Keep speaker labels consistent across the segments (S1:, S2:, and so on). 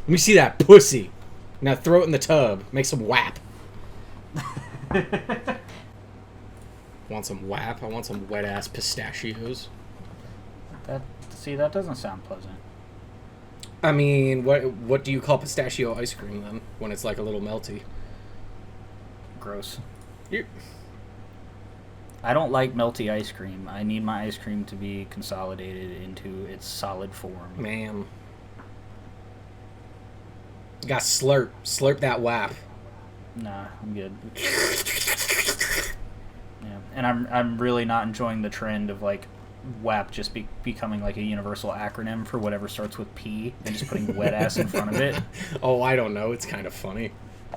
S1: Let me see that pussy. Now throw it in the tub. Make some WAP. Want some WAP? I want some wet-ass pistachios.
S2: That doesn't sound pleasant.
S1: I mean, what do you call pistachio ice cream, then? When it's like a little melty?
S2: Gross.
S1: You...
S2: I don't like melty ice cream. I need my ice cream to be consolidated into its solid form.
S1: Man. You got slurp. Slurp that WAP.
S2: Nah, I'm good. Yeah, and I'm really not enjoying the trend of like WAP just becoming like a universal acronym for whatever starts with P and just putting wet ass in front of it.
S1: Oh, I don't know. It's kind of funny.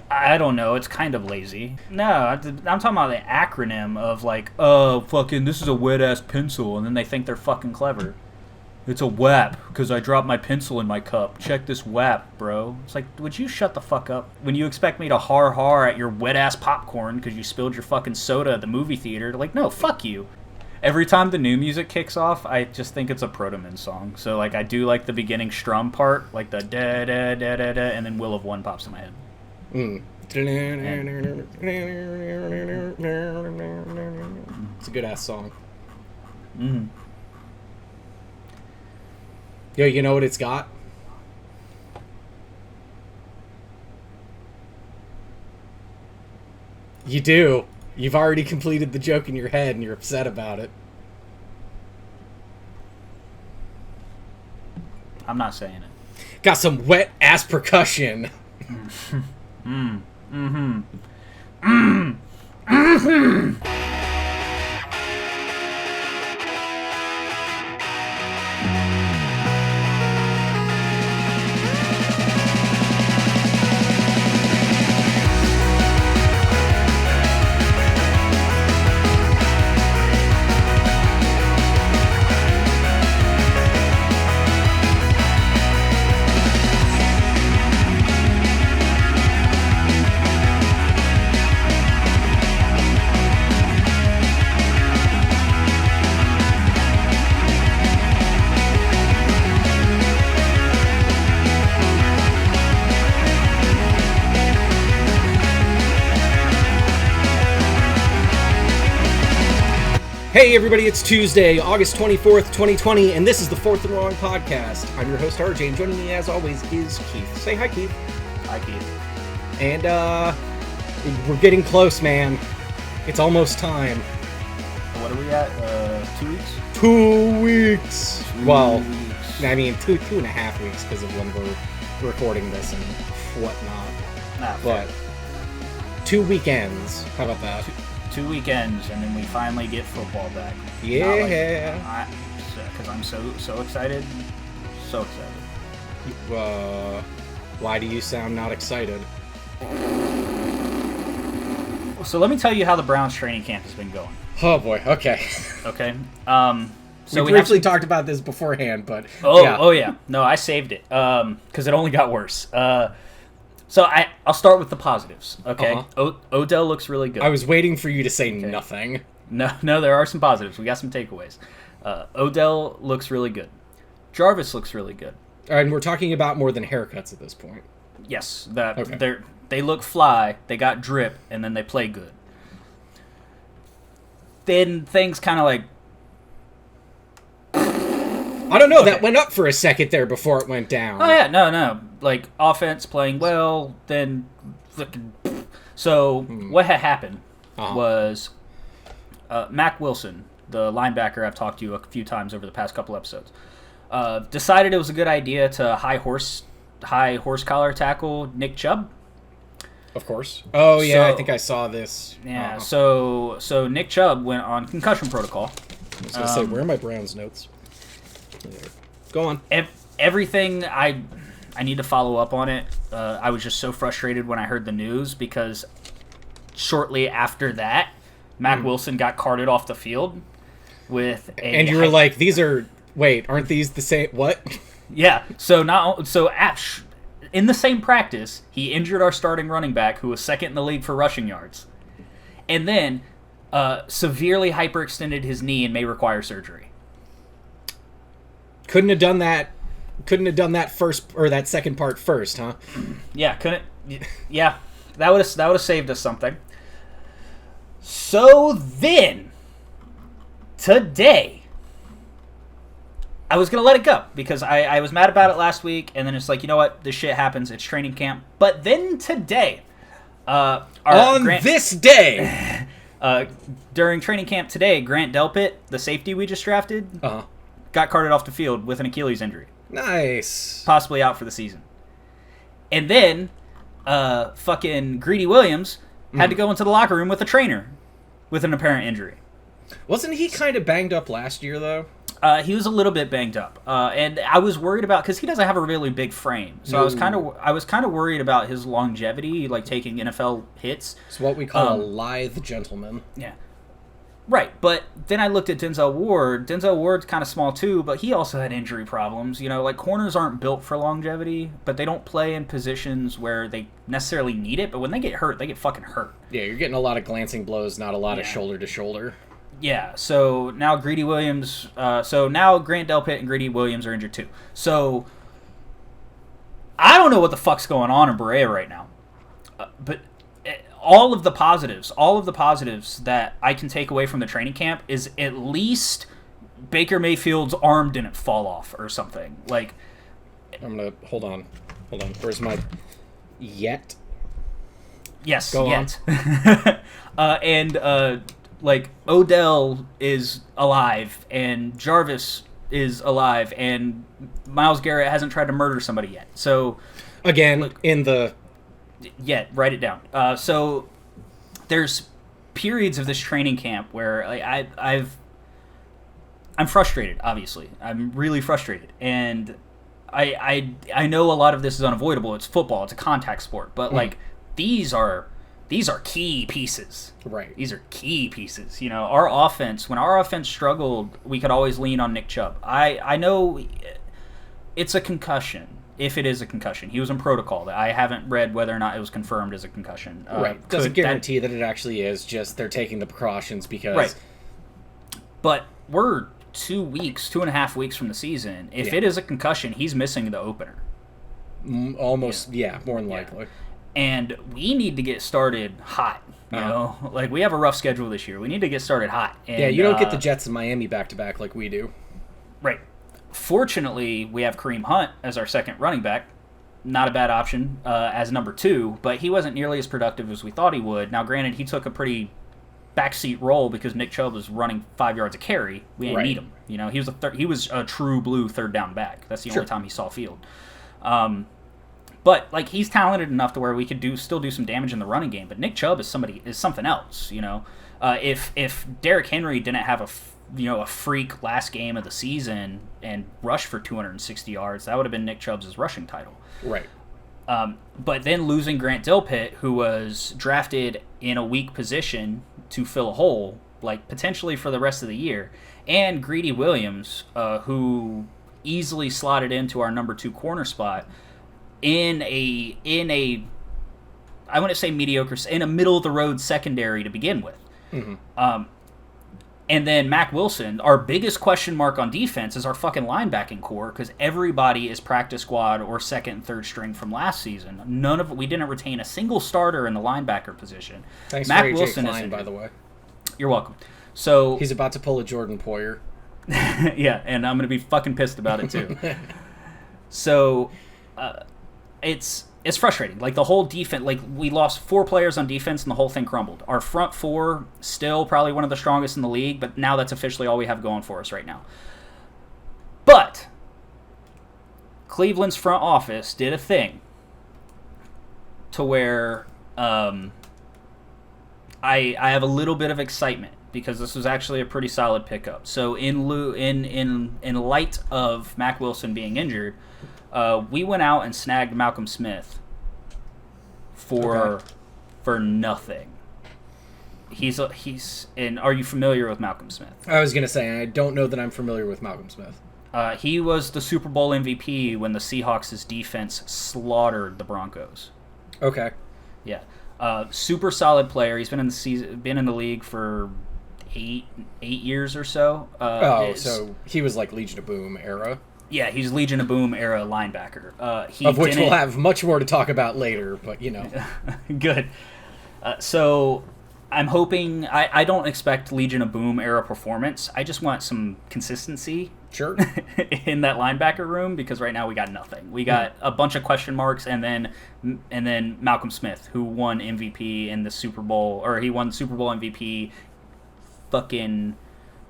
S2: I don't know. It's kind of lazy. No, I'm talking about the acronym of like, oh, fucking, this is a wet ass pencil, and then they think they're fucking clever. It's a WAP because I dropped my pencil in my cup. Check this WAP, bro. It's like, would you shut the fuck up? When you expect me to har at your wet ass popcorn because you spilled your fucking soda at the movie theater, like, no, fuck you. Every time the new music kicks off, I just think it's a Protoman song. So like, I do like the beginning strum part, like the da da da da da, and then Will of One pops in my head.
S1: It's a good ass song.
S2: Mm-hmm.
S1: Yo, you know what it's got? You do. You've already completed the joke in your head and you're upset about it.
S2: I'm not saying it.
S1: Got some wet ass percussion. Hey everybody, it's Tuesday, August 24th, 2020, and this is the Fourth and Wrong Podcast. I'm your host, RJ, and joining me as always is Keith. Say hi, Keith.
S2: Hi, Keith.
S1: And, we're getting close, man. It's almost time.
S2: What are we at? 2 weeks?
S1: 2 weeks! Well,
S2: weeks.
S1: I mean, two and a half weeks because of when we're recording this and whatnot. But 2 weekends. How about that?
S2: 2 weekends, and then we finally get football back.
S1: Yeah.
S2: Because I'm so excited. So excited.
S1: Why do you sound not excited?
S2: So let me tell you how the Browns training camp has been going.
S1: Oh boy, okay.
S2: Okay.
S1: So we briefly talked about this beforehand, but...
S2: Oh yeah. No, I saved it. Because it only got worse. So I'll start with the positives, okay? Uh-huh. Odell looks really good.
S1: I was waiting for you to say nothing.
S2: No, there are some positives. We got some takeaways. Odell looks really good. Jarvis looks really good.
S1: And we're talking about more than haircuts at this point.
S2: Yes, they look fly, they got drip, and then they play good. Then things kind of like...
S1: I don't know, that went up for a second there before it went down.
S2: Oh, yeah, no. Like, offense playing well, then... So, what had happened was Mack Wilson, the linebacker I've talked to you a few times over the past couple episodes, decided it was a good idea to high horse collar tackle Nick Chubb.
S1: Of course. Oh, yeah, I think I saw this.
S2: Yeah, so Nick Chubb went on concussion protocol.
S1: I was going to say, where are my Browns notes? Go on.
S2: Everything I need to follow up on it. I was just so frustrated when I heard the news because shortly after that, Mack Wilson got carted off the field with a...
S1: And you were like, aren't these the same... What?
S2: Yeah. In the same practice, he injured our starting running back, who was second in the league for rushing yards, and then severely hyperextended his knee and may require surgery.
S1: Couldn't have done that couldn't have done that first or that second part first, huh?
S2: Yeah, couldn't. Yeah, that would have saved us something. So then, today, I was gonna let it go because I was mad about it last week, and then it's like, you know what, this shit happens. It's training camp. But then today,
S1: this day,
S2: during training camp today, Grant Delpit, the safety we just drafted, got carted off the field with an Achilles injury.
S1: Nice.
S2: Possibly out for the season. And then, fucking Greedy Williams had to go into the locker room with a trainer with an apparent injury.
S1: Wasn't he kind of banged up last year, though?
S2: He was a little bit banged up, and I was worried about because he doesn't have a really big frame, so I was kind of worried about his longevity, like taking NFL hits.
S1: It's what we call a lithe gentleman.
S2: Yeah, right. But then I looked at Denzel Ward. Denzel Ward's kind of small too, but he also had injury problems. You know, like corners aren't built for longevity, but they don't play in positions where they necessarily need it. But when they get hurt, they get fucking hurt.
S1: Yeah, you're getting a lot of glancing blows, not a lot of shoulder to shoulder.
S2: Yeah, so now Greedy Williams, now Grant Delpit and Greedy Williams are injured too. So I don't know what the fuck's going on in Berea right now, but all of the positives that I can take away from the training camp is at least Baker Mayfield's arm didn't fall off or something. Like,
S1: I'm gonna hold on. Where's my yet?
S2: Yes,
S1: Go
S2: yet. And like Odell is alive, and Jarvis is alive, and Myles Garrett hasn't tried to murder somebody yet. So
S1: again,
S2: write it down. So there's periods of this training camp where like, I'm frustrated. Obviously, I'm really frustrated, and I know a lot of this is unavoidable. It's football. It's a contact sport, but like these are key pieces.
S1: Right.
S2: These are key pieces. You know, when our offense struggled, we could always lean on Nick Chubb. I know it's a concussion, if it is a concussion. He was in protocol. I haven't read whether or not it was confirmed as a concussion.
S1: Right. Doesn't guarantee that it actually is, just they're taking the precautions because...
S2: Right. But we're 2.5 weeks from the season. If it is a concussion, he's missing the opener.
S1: Almost, more than likely.
S2: And we need to get started hot. You know, like we have a rough schedule this year. We need to get started hot. And,
S1: you don't get the Jets and Miami back to back like we do.
S2: Right. Fortunately, we have Kareem Hunt as our second running back. Not a bad option as number 2, but he wasn't nearly as productive as we thought he would. Now, granted, he took a pretty backseat role because Nick Chubb was running 5 yards a carry. We didn't need him. You know, he was a true blue third down back. That's the only time he saw field. But like he's talented enough to where we could still do some damage in the running game. But Nick Chubb is something else. You know, if Derrick Henry didn't have a freak last game of the season and rush for 260 yards, that would have been Nick Chubb's rushing title.
S1: Right.
S2: But then losing Grant Delpit, who was drafted in a weak position to fill a hole, like potentially for the rest of the year, and Greedy Williams, who easily slotted into our number 2 corner spot. In a I wouldn't say mediocre, in a middle of the road secondary to begin with. And then Mack Wilson, our biggest question mark on defense is our fucking linebacking core because everybody is practice squad or second and third string from last season. We didn't retain a single starter in the linebacker position.
S1: Thanks
S2: Mack
S1: for AJ
S2: Wilson
S1: Klein, by the way.
S2: You're welcome. So
S1: he's about to pull a Jordan Poyer.
S2: Yeah, and I'm gonna be fucking pissed about it too. So. It's frustrating. Like the whole defense, like we lost 4 players on defense and the whole thing crumbled. Our front 4 still probably one of the strongest in the league, but now that's officially all we have going for us right now. But Cleveland's front office did a thing to where I have a little bit of excitement because this was actually a pretty solid pickup. So in light of Mack Wilson being injured. We went out and snagged Malcolm Smith for nothing. And are you familiar with Malcolm Smith?
S1: I was gonna say I don't know that I'm familiar with Malcolm Smith.
S2: He was the Super Bowl MVP when the Seahawks' defense slaughtered the Broncos.
S1: Okay.
S2: Yeah. Super solid player. He's been in the league for 8 years or so.
S1: So he was like Legion of Boom era.
S2: Yeah, he's Legion of Boom era linebacker.
S1: Of which we'll have much more to talk about later, but
S2: Good. So I'm hoping... I don't expect Legion of Boom era performance. I just want some consistency.
S1: Sure.
S2: In that linebacker room, because right now we got nothing. We got a bunch of question marks, and then Malcolm Smith, who won MVP in the Super Bowl, or he won Super Bowl MVP fucking...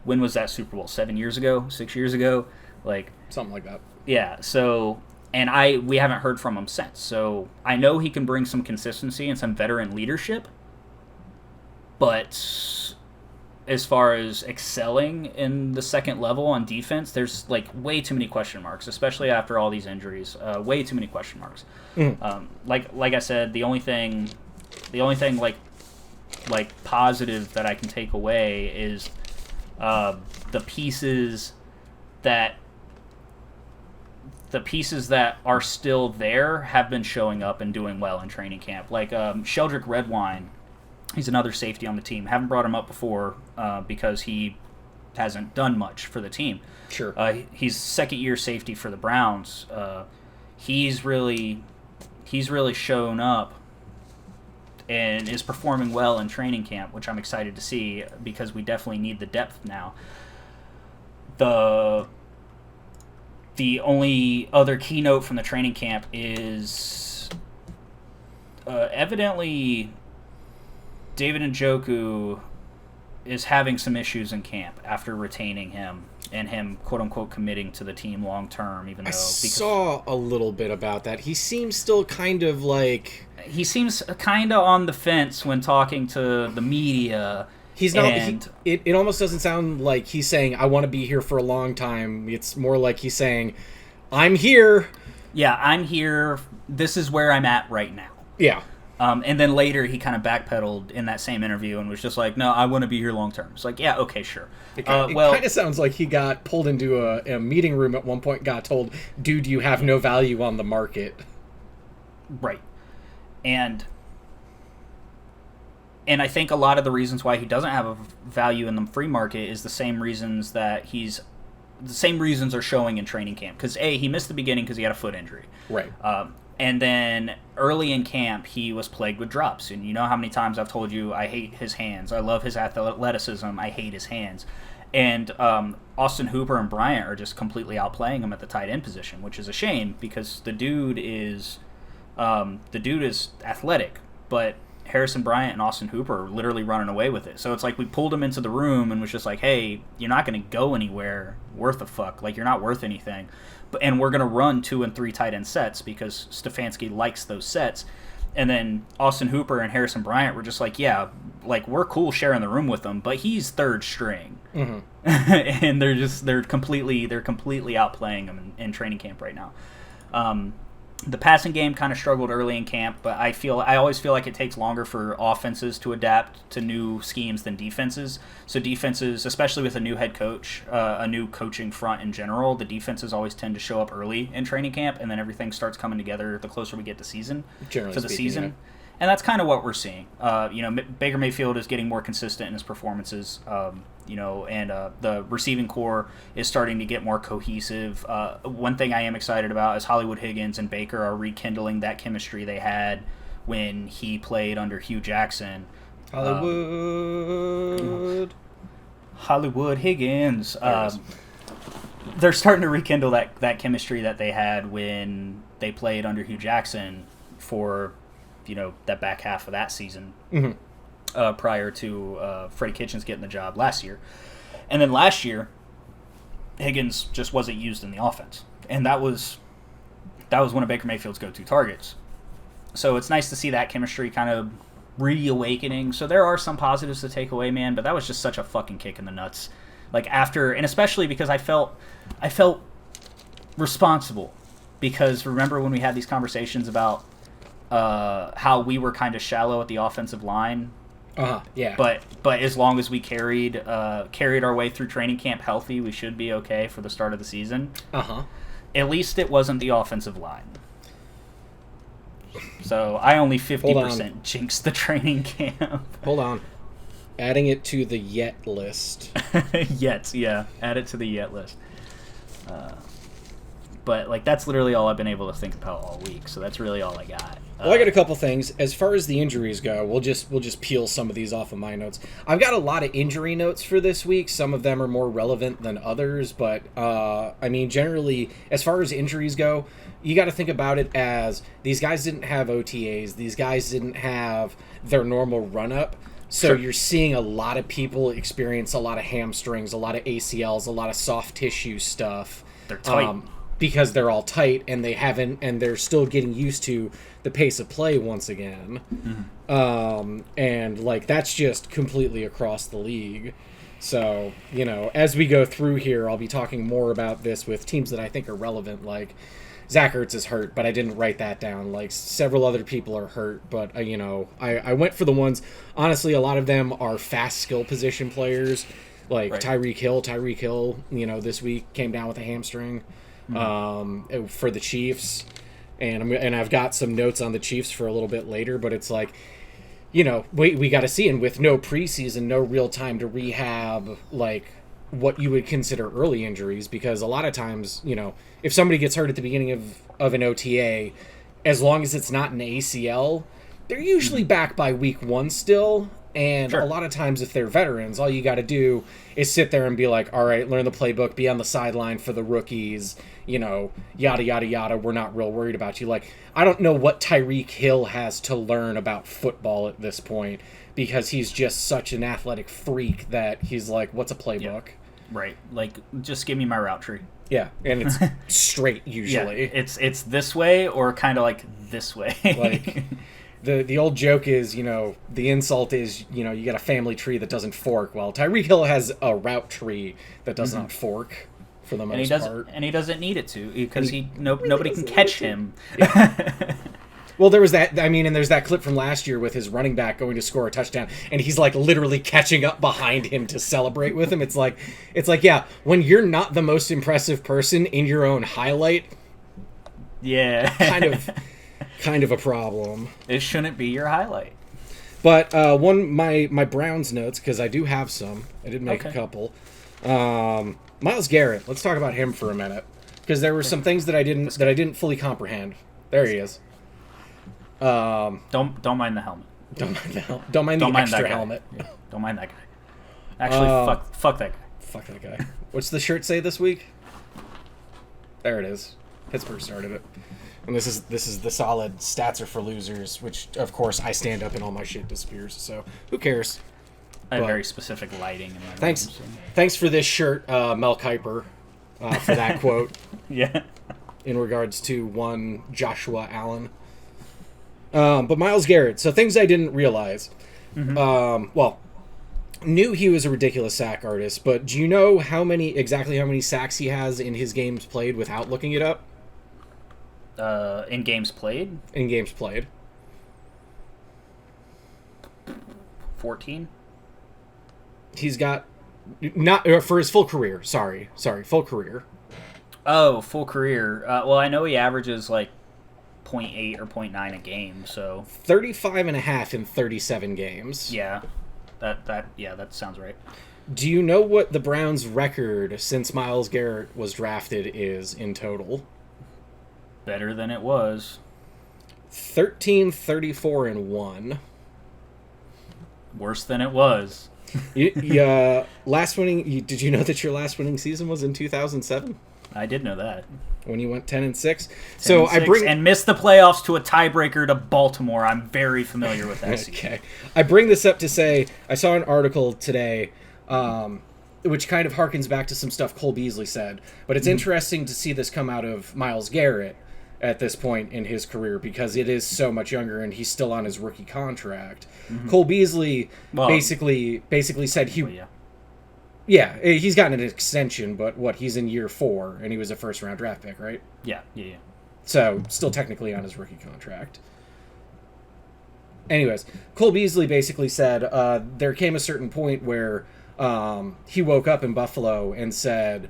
S2: When was that Super Bowl? 7 years ago? 6 years ago? Like...
S1: Something like that.
S2: Yeah, so... And we haven't heard from him since. So I know he can bring some consistency and some veteran leadership, but as far as excelling in the second level on defense, there's like way too many question marks, especially after all these injuries. Way too many question marks. Like I said, the only thing like positive that I can take away is the pieces that are still there have been showing up and doing well in training camp. Like Sheldrick Redwine, he's another safety on the team. Haven't brought him up before because he hasn't done much for the team.
S1: Sure.
S2: He's second-year safety for the Browns. He's really shown up and is performing well in training camp, which I'm excited to see because we definitely need the depth now. The only other keynote from the training camp is evidently David Njoku is having some issues in camp after retaining him and him, quote-unquote, committing to the team long-term, even though... I
S1: saw a little bit about that. He seems still kind of like...
S2: He seems kind of on the fence when talking to the media.
S1: He's not... It almost doesn't sound like he's saying, I want to be here for a long time. It's more like he's saying, I'm here.
S2: Yeah, I'm here. This is where I'm at right now.
S1: Yeah.
S2: And then later he kind of backpedaled in that same interview and was just like, no, I want to be here long term. It's like, yeah, okay, sure.
S1: It kind of sounds like he got pulled into a meeting room at one point, got told, dude, you have no value on the market.
S2: Right. And I think a lot of the reasons why he doesn't have a value in the free market is the same reasons are showing in training camp. Because, he missed the beginning because he had a foot injury.
S1: Right.
S2: And then early in camp, he was plagued with drops. And you know how many times I've told you I hate his hands. I love his athleticism. I hate his hands. And Austin Hooper and Bryant are just completely outplaying him at the tight end position, which is a shame because the dude is athletic, but Harrison Bryant and Austin Hooper are literally running away with it. So it's like we pulled him into the room and was just like, hey, you're not going to go anywhere worth a fuck. Like, you're not worth anything. And we're going to run 2 and 3 tight end sets because Stefanski likes those sets. And then Austin Hooper and Harrison Bryant were just like, yeah, like, we're cool sharing the room with him, but he's third string. Mm-hmm. And they're completely outplaying him in training camp right now. The passing game kind of struggled early in camp, but I always feel like it takes longer for offenses to adapt to new schemes than defenses. So defenses, especially with a new head coach, a new coaching front in general, the defenses always tend to show up early in training camp, and then everything starts coming together the closer we get to the season.
S1: Yeah.
S2: And that's kind of what we're seeing. Baker Mayfield is getting more consistent in his performances, and the receiving core is starting to get more cohesive. One thing I am excited about is Hollywood Higgins and Baker are rekindling that chemistry they had when he played under Hugh Jackson. Hollywood Higgins. They're starting to rekindle that chemistry that they had when they played under Hugh Jackson for... that back half of that season, prior to Freddie Kitchens getting the job last year. And then last year, Higgins just wasn't used in the offense. And that was one of Baker Mayfield's go-to targets. So it's nice to see that chemistry kind of reawakening. So there are some positives to take away, man, but that was just such a fucking kick in the nuts. Like after, and especially because I felt responsible. Because remember when we had these conversations about how we were kind of shallow at the offensive line.
S1: Yeah.
S2: But as long as we carried our way through training camp healthy, we should be okay for the start of the season. At least it wasn't the offensive line. So I only 50% jinxed the training camp.
S1: Hold on. Adding it to the yet list.
S2: Yet, yeah. Add it to the yet list. But like that's literally all I've been able to think about all week. So that's really all I got.
S1: Well, I got a couple things. As far as the injuries go, we'll just peel some of these off of my notes. I've got a lot of injury notes for this week. Some of them are more relevant than others, but I mean, generally, as far as injuries go, you got to think about it as these guys didn't have OTAs. These guys didn't have their normal run-up. So you're seeing a lot of people experience a lot of hamstrings, a lot of ACLs, a lot of soft tissue stuff.
S2: They're tight.
S1: Because they're all tight and they're still getting used to the pace of play once again. Mm-hmm. And like that's just completely across the league. So, you know, as we go through here, I'll be talking more about this with teams that I think are relevant. Like Zach Ertz is hurt, but I didn't write that down. Like several other people are hurt, but you know, I went for the ones, honestly, a lot of them are fast skill position players like Tyreek Hill, you know, this week came down with a hamstring. For the Chiefs, and I've got some notes on the Chiefs for a little bit later, but it's like, you know, we got to see, and with no preseason, no real time to rehab, like what you would consider early injuries, because a lot of times, you know, if somebody gets hurt at the beginning of an OTA, as long as it's not an ACL, they're usually back by week 1 still. And a lot of times, if they're veterans, all you got to do is sit there and be like, all right, learn the playbook, be on the sideline for the rookies, you know, yada, yada, yada. We're not real worried about you. Like, I don't know what Tyreek Hill has to learn about football at this point, because he's just such an athletic freak that he's like, what's a playbook?
S2: Yeah. Right. Like, just give me my route tree.
S1: Yeah, and it's straight usually.
S2: Yeah, it's this way or kind of like this way.
S1: Like... The old joke is, you know, the insult is, you know, you got a family tree that doesn't fork. Well, Tyreek Hill has a route tree that does not fork for the most part.
S2: And he doesn't need it to, because nobody can catch him.
S1: Yeah. Well, there was that, I mean, and there's that clip from last year with his running back going to score a touchdown, and he's like literally catching up behind him to celebrate with him. It's like, yeah, when you're not the most impressive person in your own highlight,
S2: yeah,
S1: kind of a problem.
S2: It shouldn't be your highlight.
S1: But my Browns notes, because I do have some. I did make a couple. Myles Garrett. Let's talk about him for a minute, because there were some things that I didn't fully comprehend. There he is.
S2: Don't mind the helmet.
S1: Don't mind the extra helmet.
S2: Yeah. Don't mind that guy. Actually, fuck that guy.
S1: Fuck that guy. What's the shirt say this week? There it is. Pittsburgh started it. And this is the solid stats are for losers, which of course I stand up and all my shit disappears. So who cares?
S2: I have very specific lighting in my room.
S1: Thanks for this shirt, Mel Kiper, for that quote.
S2: Yeah.
S1: In regards to one Joshua Allen. But Myles Garrett. So things I didn't realize. Well, knew he was a ridiculous sack artist, but do you know exactly how many sacks he has in his games played without looking it up?
S2: In games played?
S1: In games played.
S2: 14?
S1: He's got... not for his full career. Sorry, full career.
S2: Oh, full career. Well, I know he averages like 0.8 or 0.9 a game, so...
S1: 35.5 in 37 games.
S2: Yeah. That sounds right.
S1: Do you know what the Browns' record since Myles Garrett was drafted is in total?
S2: Better than it was.
S1: 13-34-1.
S2: Worse than it was.
S1: Did you know that your last winning season was in 2007?
S2: I did know that.
S1: When you went 10-6. So I
S2: missed the playoffs to a tiebreaker to Baltimore. I'm very familiar with that season.
S1: Okay. I bring this up to say I saw an article today which kind of harkens back to some stuff Cole Beasley said, but it's interesting to see this come out of Myles Garrett at this point in his career, because it is so much younger and he's still on his rookie contract. Cole Beasley basically said he's gotten an extension, but he's in year 4 and he was a first round draft pick, right?
S2: Yeah.
S1: So still technically on his rookie contract. Anyways, Cole Beasley basically said there came a certain point where he woke up in Buffalo and said,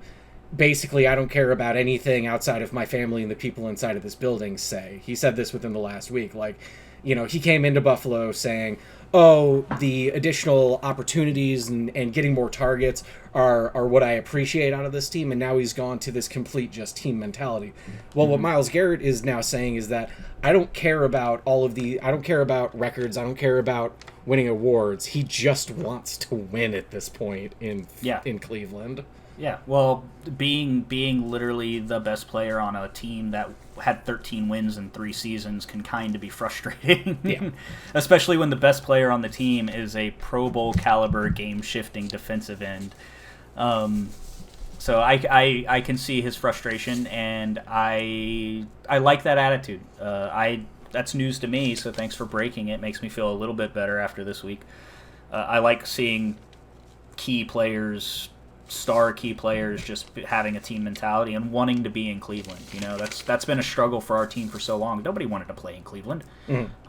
S1: basically, I don't care about anything outside of my family and the people inside of this building say. He said this within the last week. Like, he came into Buffalo saying, oh, the additional opportunities and getting more targets are what I appreciate out of this team, and now he's gone to this complete just team mentality. Well, what Myles Garrett is now saying is that I don't care about I don't care about records, I don't care about winning awards. He just wants to win at this point in Cleveland.
S2: Yeah, well, being literally the best player on a team that had 13 wins in 3 seasons can kind of be frustrating.
S1: Yeah.
S2: Especially when the best player on the team is a Pro Bowl caliber game-shifting defensive end. So I can see his frustration, and I like that attitude. That's news to me, so thanks for breaking it. Makes me feel a little bit better after this week. I like seeing star key players just having a team mentality and wanting to be in Cleveland. That's been a struggle for our team for so long. Nobody wanted to play in Cleveland.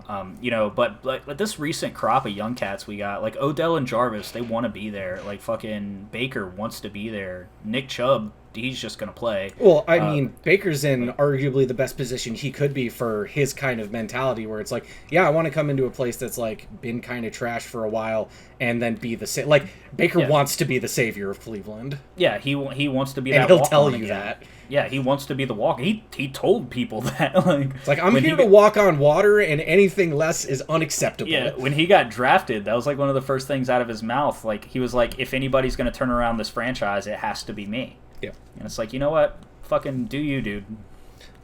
S2: But this recent crop of young cats we got, like Odell and Jarvis, they want to be there. Like fucking Baker wants to be there. Nick Chubb, he's just going to play.
S1: Well, I mean, Baker's in arguably the best position he could be for his kind of mentality, where it's like, yeah, I want to come into a place that's like been kind of trash for a while and then be the Baker wants to be the savior of Cleveland.
S2: Yeah, he wants to be
S1: and
S2: that.
S1: And he'll tell you that.
S2: Yeah, he wants to be the walk. He told people that.
S1: It's like, I'm here to walk on water, and anything less is unacceptable.
S2: Yeah, when he got drafted, that was like one of the first things out of his mouth. Like, he was like, if anybody's going to turn around this franchise, it has to be me.
S1: Yeah.
S2: And it's like, you know what? Fucking do you, dude.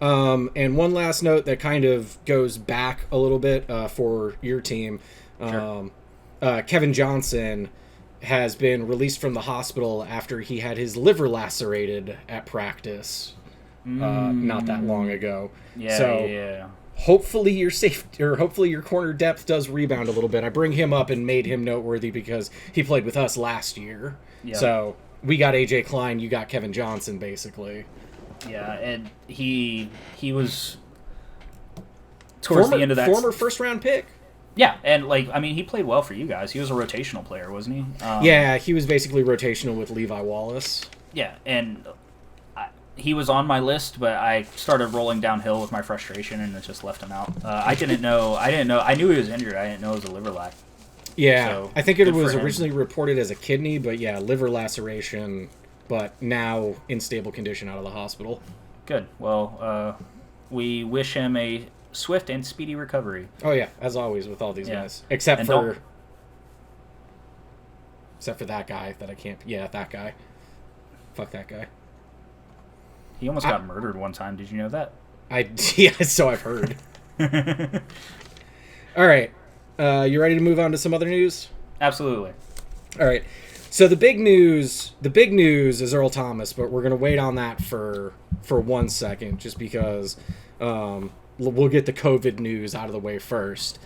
S1: And one last note that kind of goes back a little bit for your team.
S2: Sure.
S1: Kevin Johnson has been released from the hospital after he had his liver lacerated at practice not that long ago.
S2: Yeah,
S1: so
S2: yeah.
S1: Hopefully hopefully your corner depth does rebound a little bit. I bring him up and made him noteworthy because he played with us last year.
S2: Yeah.
S1: So we got AJ Klein, you got Kevin Johnson, basically.
S2: Yeah, and he was towards the end of that
S1: former first round pick.
S2: Yeah, and he played well for you guys. He was a rotational player, wasn't he?
S1: Yeah, he was basically rotational with Levi Wallace.
S2: Yeah, and he was on my list, but I started rolling downhill with my frustration, and it just left him out. I didn't know. I knew he was injured. I didn't know it was a liver lac.
S1: Yeah,
S2: so,
S1: I think it was originally reported as a kidney, but yeah, liver laceration, but now in stable condition out of the hospital.
S2: Good. Well, we wish him a swift and speedy recovery.
S1: Oh yeah, as always with all these guys, except for that guy that I can't. Yeah, that guy. Fuck that guy.
S2: He almost got murdered one time. Did you know that?
S1: So I've heard. All right, you ready to move on to some other news?
S2: Absolutely.
S1: All right. So the big news is Earl Thomas, but we're gonna wait on that for 1 second, just because. We'll get the COVID news out of the way first.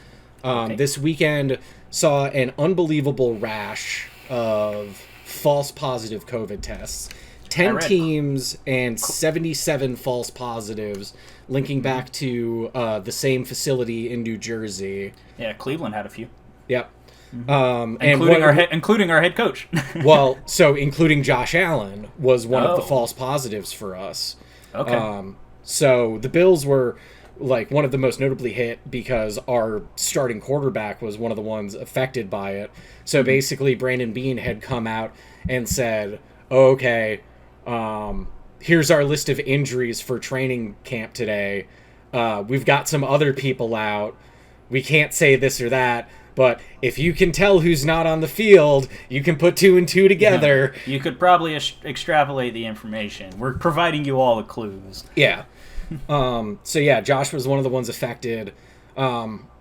S2: Okay.
S1: This weekend saw an unbelievable rash of false positive COVID tests. 10 teams and 77 false positives linking back to the same facility in New Jersey.
S2: Yeah, Cleveland had a few.
S1: Yep.
S2: Including our head coach.
S1: Well, so including Josh Allen was one of the false positives for us.
S2: Okay.
S1: So the Bills were like one of the most notably hit because our starting quarterback was one of the ones affected by it. So basically Brandon Beane had come out and said, okay, here's our list of injuries for training camp today. We've got some other people out. We can't say this or that, but if you can tell who's not on the field, you can put 2 and 2 together.
S2: You could probably extrapolate the information. We're providing you all the clues.
S1: Yeah. So yeah, Josh was one of the ones affected,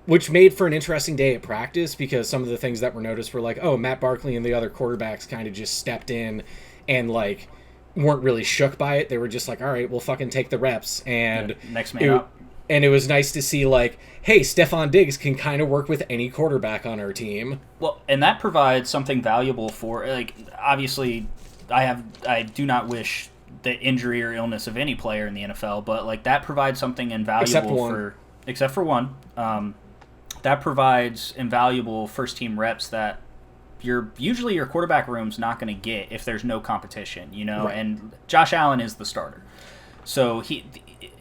S1: which made for an interesting day at practice because some of the things that were noticed were like, oh, Matt Barkley and the other quarterbacks kind of just stepped in and like weren't really shook by it. They were just like, all right, we'll fucking take the reps. And
S2: next man up.
S1: And it was nice to see like, hey, Stephon Diggs can kind of work with any quarterback on our team.
S2: Well, and that provides something valuable for, like, obviously I do not wish the injury or illness of any player in the NFL, but like that provides something invaluable except for one. That provides invaluable first team reps that usually your quarterback room's not going to get if there's no competition, you know.
S1: Right.
S2: And Josh Allen is the starter, so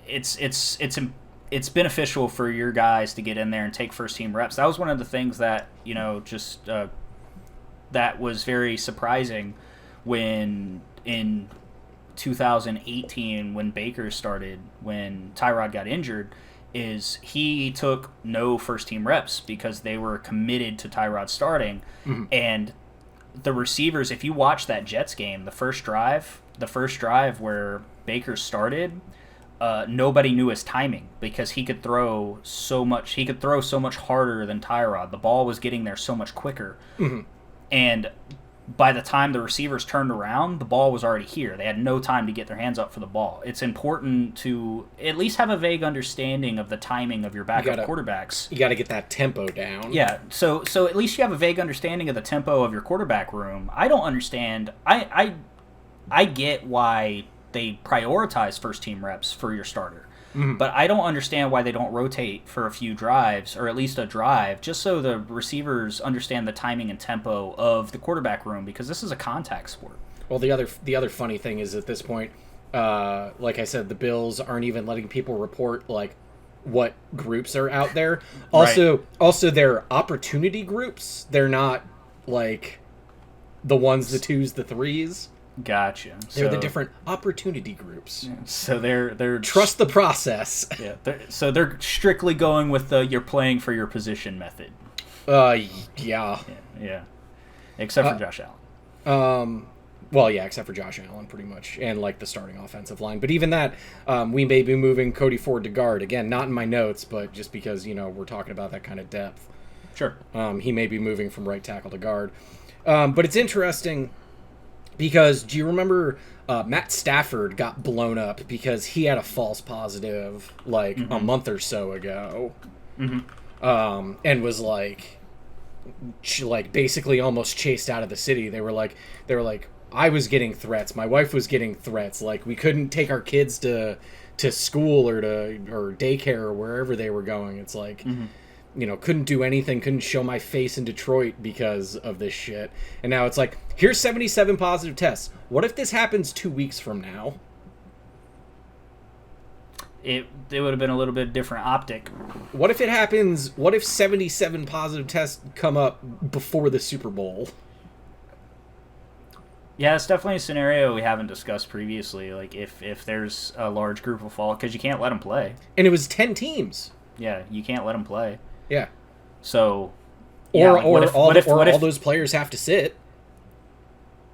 S2: it's beneficial for your guys to get in there and take first team reps. That was one of the things that, you know, just that was very surprising when in 2018 when Baker started, when Tyrod got injured, is he took no first team reps because they were committed to Tyrod starting. Mm-hmm. And the receivers, if you watch that Jets game, the first drive where Baker started, nobody knew his timing because he could throw so much harder than Tyrod. The ball was getting there so much quicker. Mm-hmm. And by the time the receivers turned around, the ball was already here. They had no time to get their hands up for the ball. It's important to at least have a vague understanding of the timing of your backup quarterbacks.
S1: You got to get that tempo down.
S2: Yeah, so at least you have a vague understanding of the tempo of your quarterback room. I don't understand. I get why they prioritize first team reps for your starter. Mm-hmm. But I don't understand why they don't rotate for a few drives, or at least a drive, just so the receivers understand the timing and tempo of the quarterback room, because this is a contact sport.
S1: Well, the other funny thing is at this point, like I said, the Bills aren't even letting people report like what groups are out there. Also, right. Also they're opportunity groups. They're not like the ones, the twos, the threes.
S2: Gotcha.
S1: They're the different opportunity groups.
S2: Yeah, so they're
S1: trust the process.
S2: Yeah. They're strictly going with the you're playing for your position method.
S1: Yeah.
S2: Yeah. Except for Josh Allen.
S1: Well, yeah, except for Josh Allen, pretty much, and like the starting offensive line. But even that, we may be moving Cody Ford to guard again. Not in my notes, but just because we're talking about that kind of depth.
S2: Sure.
S1: He may be moving from right tackle to guard. But it's interesting. Because do you remember Matt Stafford got blown up because he had a false positive like a month or so ago, and was like basically almost chased out of the city. They were like, I was getting threats, my wife was getting threats, like we couldn't take our kids to school or daycare or wherever they were going. It's like. Couldn't do anything, couldn't show my face in Detroit because of this shit. And now it's like, here's 77 positive tests. What if this happens 2 weeks from now?
S2: It would have been a little bit different optic.
S1: What if it happens, what if 77 positive tests come up before the Super Bowl?
S2: Yeah, it's definitely a scenario we haven't discussed previously. Like, if there's a large group of fall, because you can't let them play.
S1: And it was 10 teams.
S2: Yeah, you can't let them play.
S1: Yeah.
S2: So,
S1: all those players have to sit.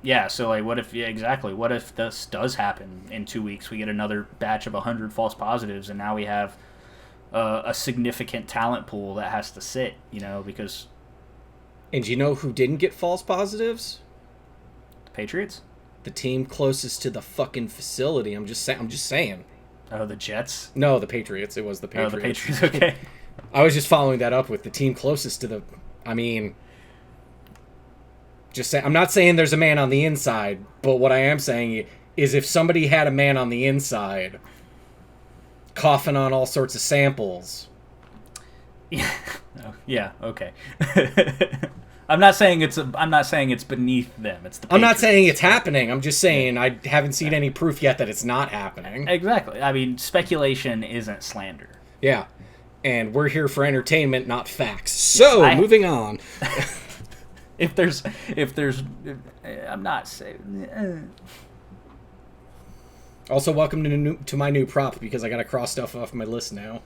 S2: Yeah, so like what if this does happen in 2 weeks? We get another batch of 100 false positives, and now we have a significant talent pool that has to sit, because...
S1: And do you know who didn't get false positives?
S2: The Patriots?
S1: The team closest to the fucking facility. I'm just saying.
S2: Oh, the Jets?
S1: No, the Patriots. It was the Patriots.
S2: Oh, the Patriots, okay.
S1: I was just following that up with the team closest to the... I mean... I'm not saying there's a man on the inside, but what I am saying is if somebody had a man on the inside coughing on all sorts of samples...
S2: Yeah, okay. I'm not saying it's beneath them. It's the Patriots.
S1: I'm not saying it's happening. I'm just saying I haven't seen any proof yet that it's not happening.
S2: Exactly. I mean, speculation isn't slander.
S1: Yeah. And we're here for entertainment, not facts. So, moving on.
S2: If there's I'm not saying.
S1: Also, welcome to my new prop, because I got to cross stuff off my list now.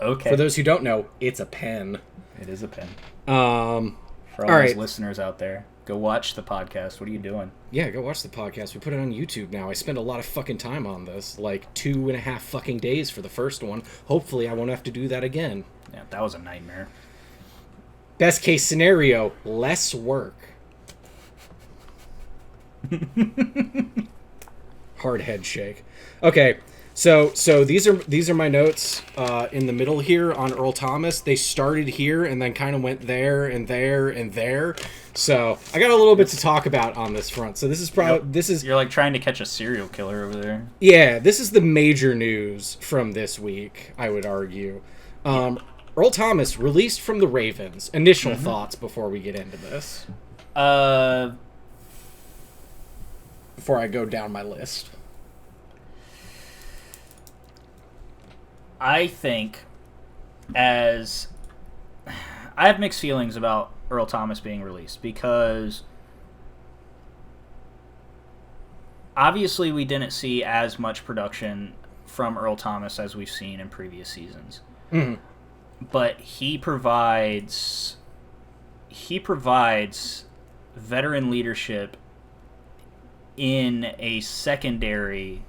S2: Okay.
S1: For those who don't know, it's a pen.
S2: It is a pen.
S1: For
S2: all those listeners out there, go watch the podcast. What are you doing?
S1: Yeah, go watch the podcast. We put it on YouTube now. I spent a lot of fucking time on this. Like 2.5 fucking days for the first one. Hopefully I won't have to do that again.
S2: Yeah, that was a nightmare.
S1: Best case scenario, less work. Hard head shake. Okay. So these are my notes in the middle here on Earl Thomas. They started here and then kind of went there and there and there. So I got a little bit to talk about on this front. So this is
S2: you're like trying to catch a serial killer over there.
S1: Yeah, this is the major news from this week, I would argue. Earl Thomas released from the Ravens. Initial thoughts before we get into this. Before I go down my list.
S2: I think I have mixed feelings about Earl Thomas being released because obviously we didn't see as much production from Earl Thomas as we've seen in previous seasons.
S1: Mm-hmm.
S2: But he provides veteran leadership in a secondary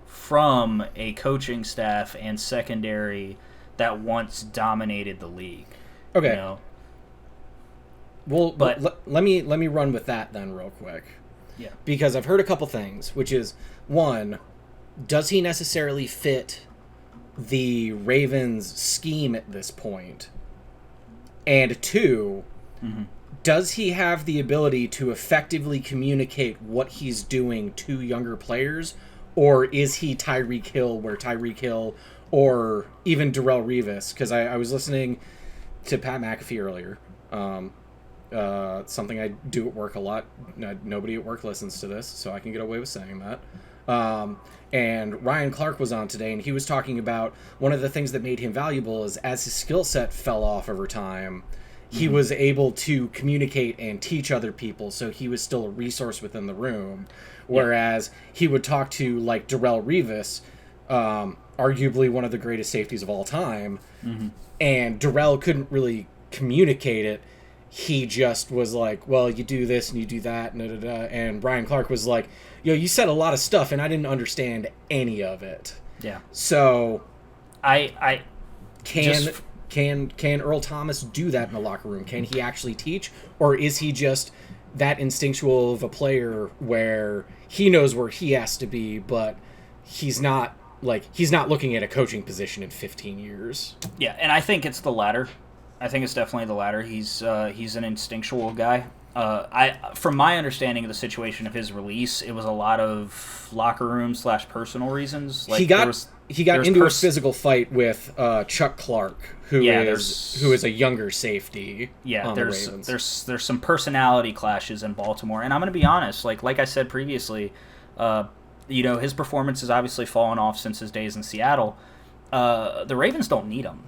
S2: from a coaching staff and secondary that once dominated the league.
S1: Okay.
S2: You know?
S1: Well, but let me run with that then real quick.
S2: Yeah.
S1: Because I've heard a couple things, which is, one, does he necessarily fit the Ravens' scheme at this point? And two, does he have the ability to effectively communicate what he's doing to younger players? Or is he Tyreek Hill, where Tyreek Hill, or even Darrelle Revis? Because I was listening to Pat McAfee earlier. Something I do at work a lot. Nobody at work listens to this, so I can get away with saying that. And Ryan Clark was on today, and he was talking about one of the things that made him valuable is as his skill set fell off over time, he was able to communicate and teach other people, so he was still a resource within the room. Whereas he would talk to, like, Darrelle Revis, arguably one of the greatest safeties of all time, and Darrelle couldn't really communicate it. He just was like, well, you do this and you do that, and Ryan Clark was like, yo, you said a lot of stuff, and I didn't understand any of it.
S2: Yeah.
S1: So,
S2: I
S1: can Earl Thomas do that in the locker room? Can he actually teach, or is he just that instinctual of a player where he knows where he has to be, but he's not looking at a coaching position in 15 years?
S2: Yeah, and I think it's the latter. I think it's definitely the latter. He's an instinctual guy. From my understanding of the situation of his release, it was a lot of locker room / personal reasons. Like
S1: he got into a physical fight with Chuck Clark, who is a younger safety.
S2: Yeah,
S1: on the Ravens.
S2: there's some personality clashes in Baltimore, and I'm going to be honest. Like I said previously, his performance has obviously fallen off since his days in Seattle. The Ravens don't need him.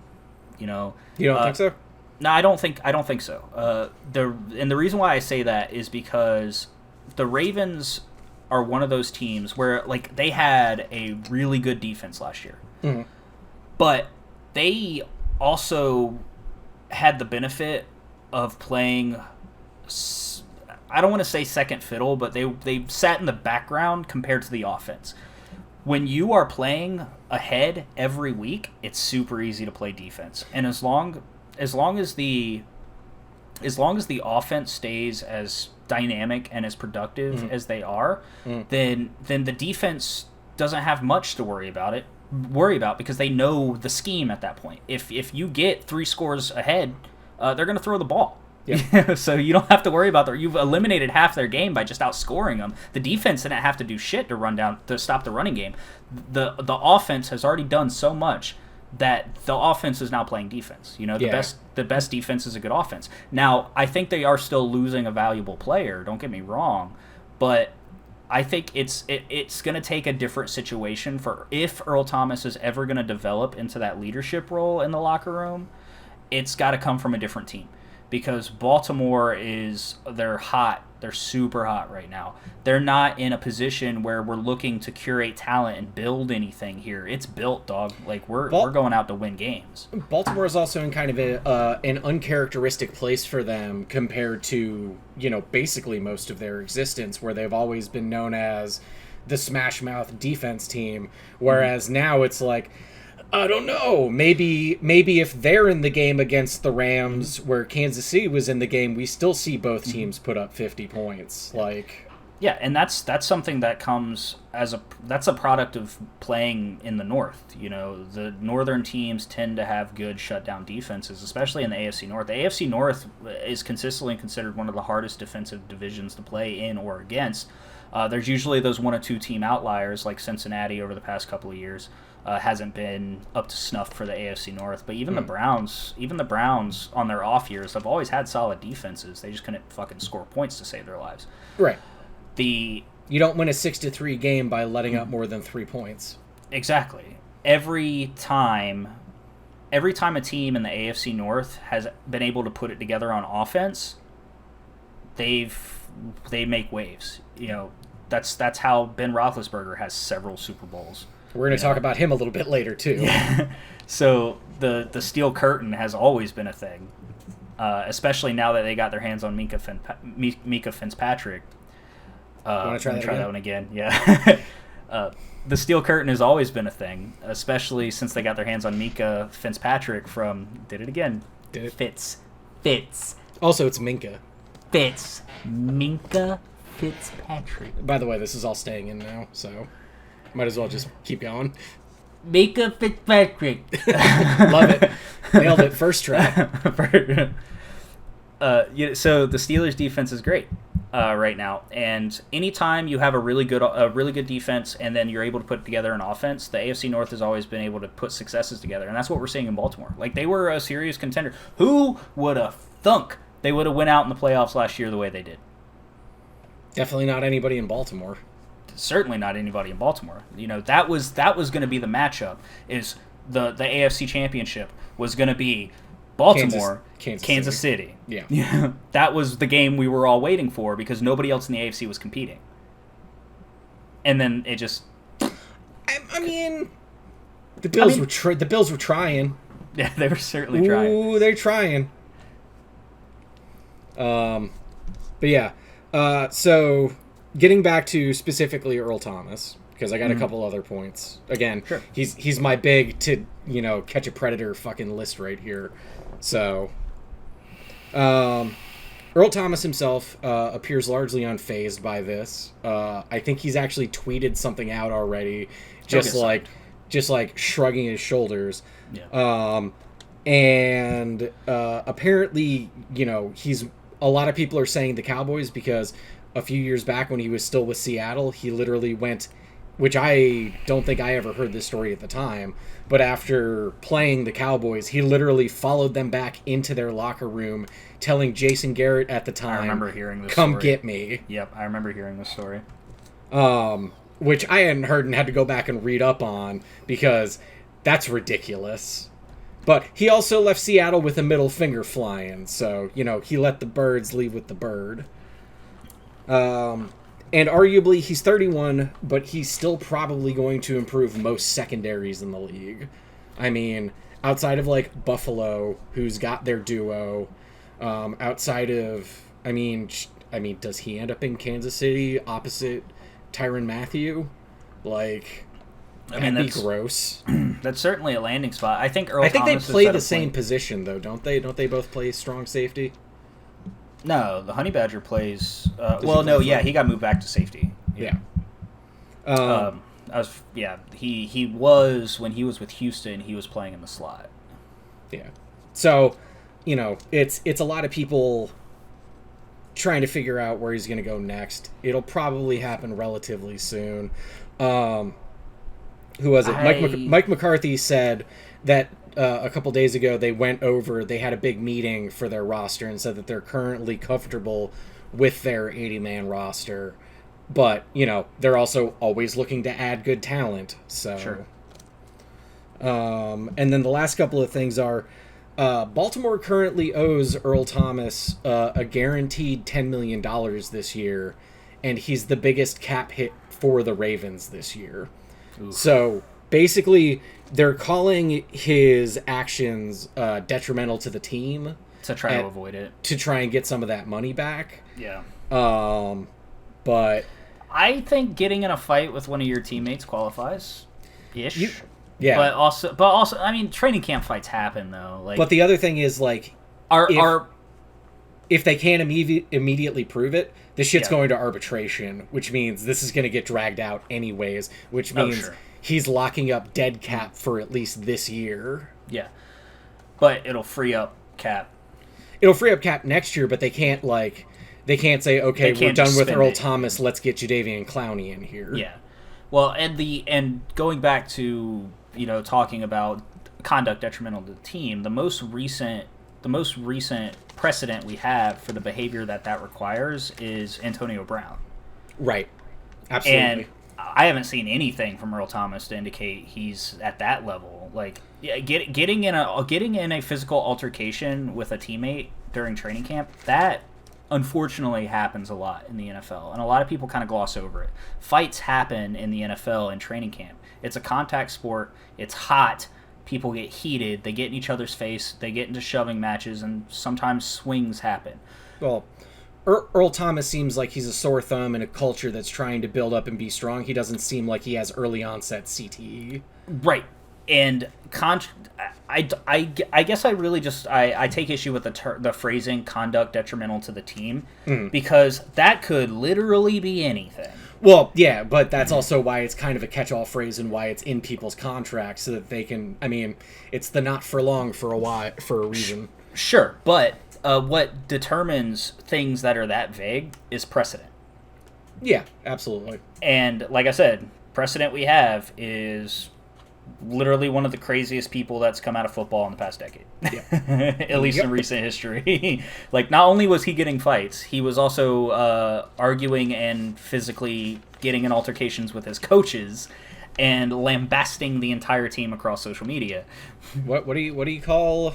S2: You don't
S1: think so?
S2: No, I don't think so. The reason why I say that is because the Ravens are one of those teams where, like, they had a really good defense last year, but they also had the benefit of playing. I don't want to say second fiddle, but they sat in the background compared to the offense. When you are playing ahead every week, it's super easy to play defense, and as long as the offense stays as dynamic and as productive as they are, then the defense doesn't have much to worry about because they know the scheme at that point. If you get 3 scores ahead, they're going to throw the ball. Yeah. So you don't have to worry about that. You've eliminated half their game by just outscoring them. The defense didn't have to do shit to stop the running game. The offense has already done so much that the offense is now playing defense. The best defense is a good offense. Now, I think they are still losing a valuable player, don't get me wrong, but I think it's going to take a different situation for if Earl Thomas is ever going to develop into that leadership role in the locker room. It's got to come from a different team. Because Baltimore they're hot. They're super hot right now. They're not in a position where we're looking to curate talent and build anything here. It's built, dog. Like, we're going out to win games.
S1: Baltimore is also in kind of an uncharacteristic place for them compared to, basically most of their existence, where they've always been known as the smash mouth defense team. Whereas now it's like, I don't know. Maybe if they're in the game against the Rams, where Kansas City was in the game, we still see both teams put up 50 points.
S2: Yeah, and that's something that comes that's a product of playing in the North. The northern teams tend to have good shutdown defenses, especially in the AFC North. The AFC North is consistently considered one of the hardest defensive divisions to play in or against. There's usually those 1 or 2 team outliers like Cincinnati over the past couple of years. hasn't been up to snuff for the AFC North. But even the Browns on their off years have always had solid defenses. They just couldn't fucking score points to save their lives.
S1: Right.
S2: You
S1: don't win a 6-3 game by letting up more than 3 points.
S2: Exactly. Every time a team in the AFC North has been able to put it together on offense, they make waves. That's how Ben Roethlisberger has several Super Bowls.
S1: We're going to talk about him a little bit later too.
S2: Yeah. So the steel curtain has always been a thing, especially now that they got their hands on Mika Fitzpatrick.
S1: Want to try
S2: that one again? Yeah. The steel curtain has always been a thing, especially since they got their hands on Mika Fitzpatrick from... Did it again.
S1: Did it?
S2: Fitz.
S1: Also, it's Minka.
S2: Minka Fitzpatrick.
S1: By the way, this is all staying in now, so might as well just keep going.
S2: Mika Fitzpatrick.
S1: Love it. Nailed it. First try.
S2: So the Steelers' defense is great right now, and anytime you have a really good defense, and then you're able to put together an offense, the AFC North has always been able to put successes together, and that's what we're seeing in Baltimore. Like, they were a serious contender. Who would have thunk they would have went out in the playoffs last year the way they did?
S1: Definitely not anybody in Baltimore.
S2: Certainly not anybody in Baltimore. That was going to be the matchup. Is the AFC Championship was going to be Baltimore, Kansas City.
S1: Yeah.
S2: That was the game we were all waiting for because nobody else in the AFC was competing. And then it just...
S1: I mean, the Bills were trying.
S2: Yeah, they were certainly trying.
S1: Ooh, they're trying. But yeah. So getting back to specifically Earl Thomas, because I got a couple other points. Again,
S2: sure.
S1: He's my big to catch a predator fucking list right here. So, Earl Thomas himself appears largely unfazed by this. I think he's actually tweeted something out already, just like shrugging his shoulders.
S2: Yeah.
S1: And apparently, a lot of people are saying the Cowboys because a few years back when he was still with Seattle, he literally went, which I don't think I ever heard this story at the time, but after playing the Cowboys, he literally followed them back into their locker room, telling Jason Garrett at the time,
S2: I remember hearing this
S1: "Come
S2: story.
S1: get me."
S2: Yep, I remember hearing this story.
S1: Which I hadn't heard and had to go back and read up on because that's ridiculous. But he also left Seattle with a middle finger flying, so, he let the birds leave with the bird. And arguably, he's 31, but he's still probably going to improve most secondaries in the league. I mean, outside of, Buffalo, who's got their duo, outside of... I mean, does he end up in Kansas City opposite Tyrann Mathieu? That'd be gross.
S2: That's certainly a landing spot. I think Earl Thomas
S1: they play the same position, though, don't they? Don't they both play strong safety?
S2: No, the Honey Badger plays... he got moved back to safety.
S1: Yeah.
S2: He was, when he was with Houston, he was playing in the slot.
S1: Yeah. So, it's a lot of people trying to figure out where he's going to go next. It'll probably happen relatively soon. Who was it? Mike McCarthy said that a couple days ago they had a big meeting for their roster and said that they're currently comfortable with their 80-man roster, but they're also always looking to add good talent. So,
S2: sure.
S1: And then the last couple of things are Baltimore currently owes Earl Thomas a guaranteed $10 million this year, and he's the biggest cap hit for the Ravens this year. Oof. So basically, they're calling his actions detrimental to the team
S2: to try to avoid it,
S1: to try and get some of that money back.
S2: Yeah.
S1: But
S2: I think getting in a fight with one of your teammates qualifies. Ish.
S1: Yeah.
S2: But also, I mean, training camp fights happen though.
S1: But the other thing is if they can't immediately prove it, the shit's going to arbitration, which means this is going to get dragged out anyways, which means he's locking up dead cap for at least this year.
S2: Yeah. But it'll free up cap.
S1: It'll free up cap next year, but they can't say, okay, we're done with Earl Thomas, let's get Jadeveon Clowney in here.
S2: Yeah. Well, and going back to talking about conduct detrimental to the team, the most recent precedent we have for the behavior that requires is Antonio Brown.
S1: Right. Absolutely.
S2: And I haven't seen anything from Earl Thomas to indicate he's at that level. Like, getting in a physical altercation with a teammate during training camp, that unfortunately happens a lot in the NFL, and a lot of people kind of gloss over it. Fights happen in the NFL in training camp. It's a contact sport. It's hot. People get heated. They get in each other's face. They get into shoving matches, and sometimes swings happen.
S1: Well, Earl Thomas seems like he's a sore thumb in a culture that's trying to build up and be strong. He doesn't seem like he has early onset CTE.
S2: Right. And I guess I really just I take issue with the phrasing conduct detrimental to the team, because that could literally be anything.
S1: Well, yeah, but that's also why it's kind of a catch-all phrase and why it's in people's contracts, so that they can. I mean, it's the not for long for a reason.
S2: Sure, but what determines things that are that vague is precedent.
S1: Yeah, absolutely.
S2: And like I said, precedent we have is literally one of the craziest people that's come out of football in the past decade. Yeah. At least in recent history. Like, not only was he getting fights, he was also arguing and physically getting in altercations with his coaches and lambasting the entire team across social media.
S1: What do you call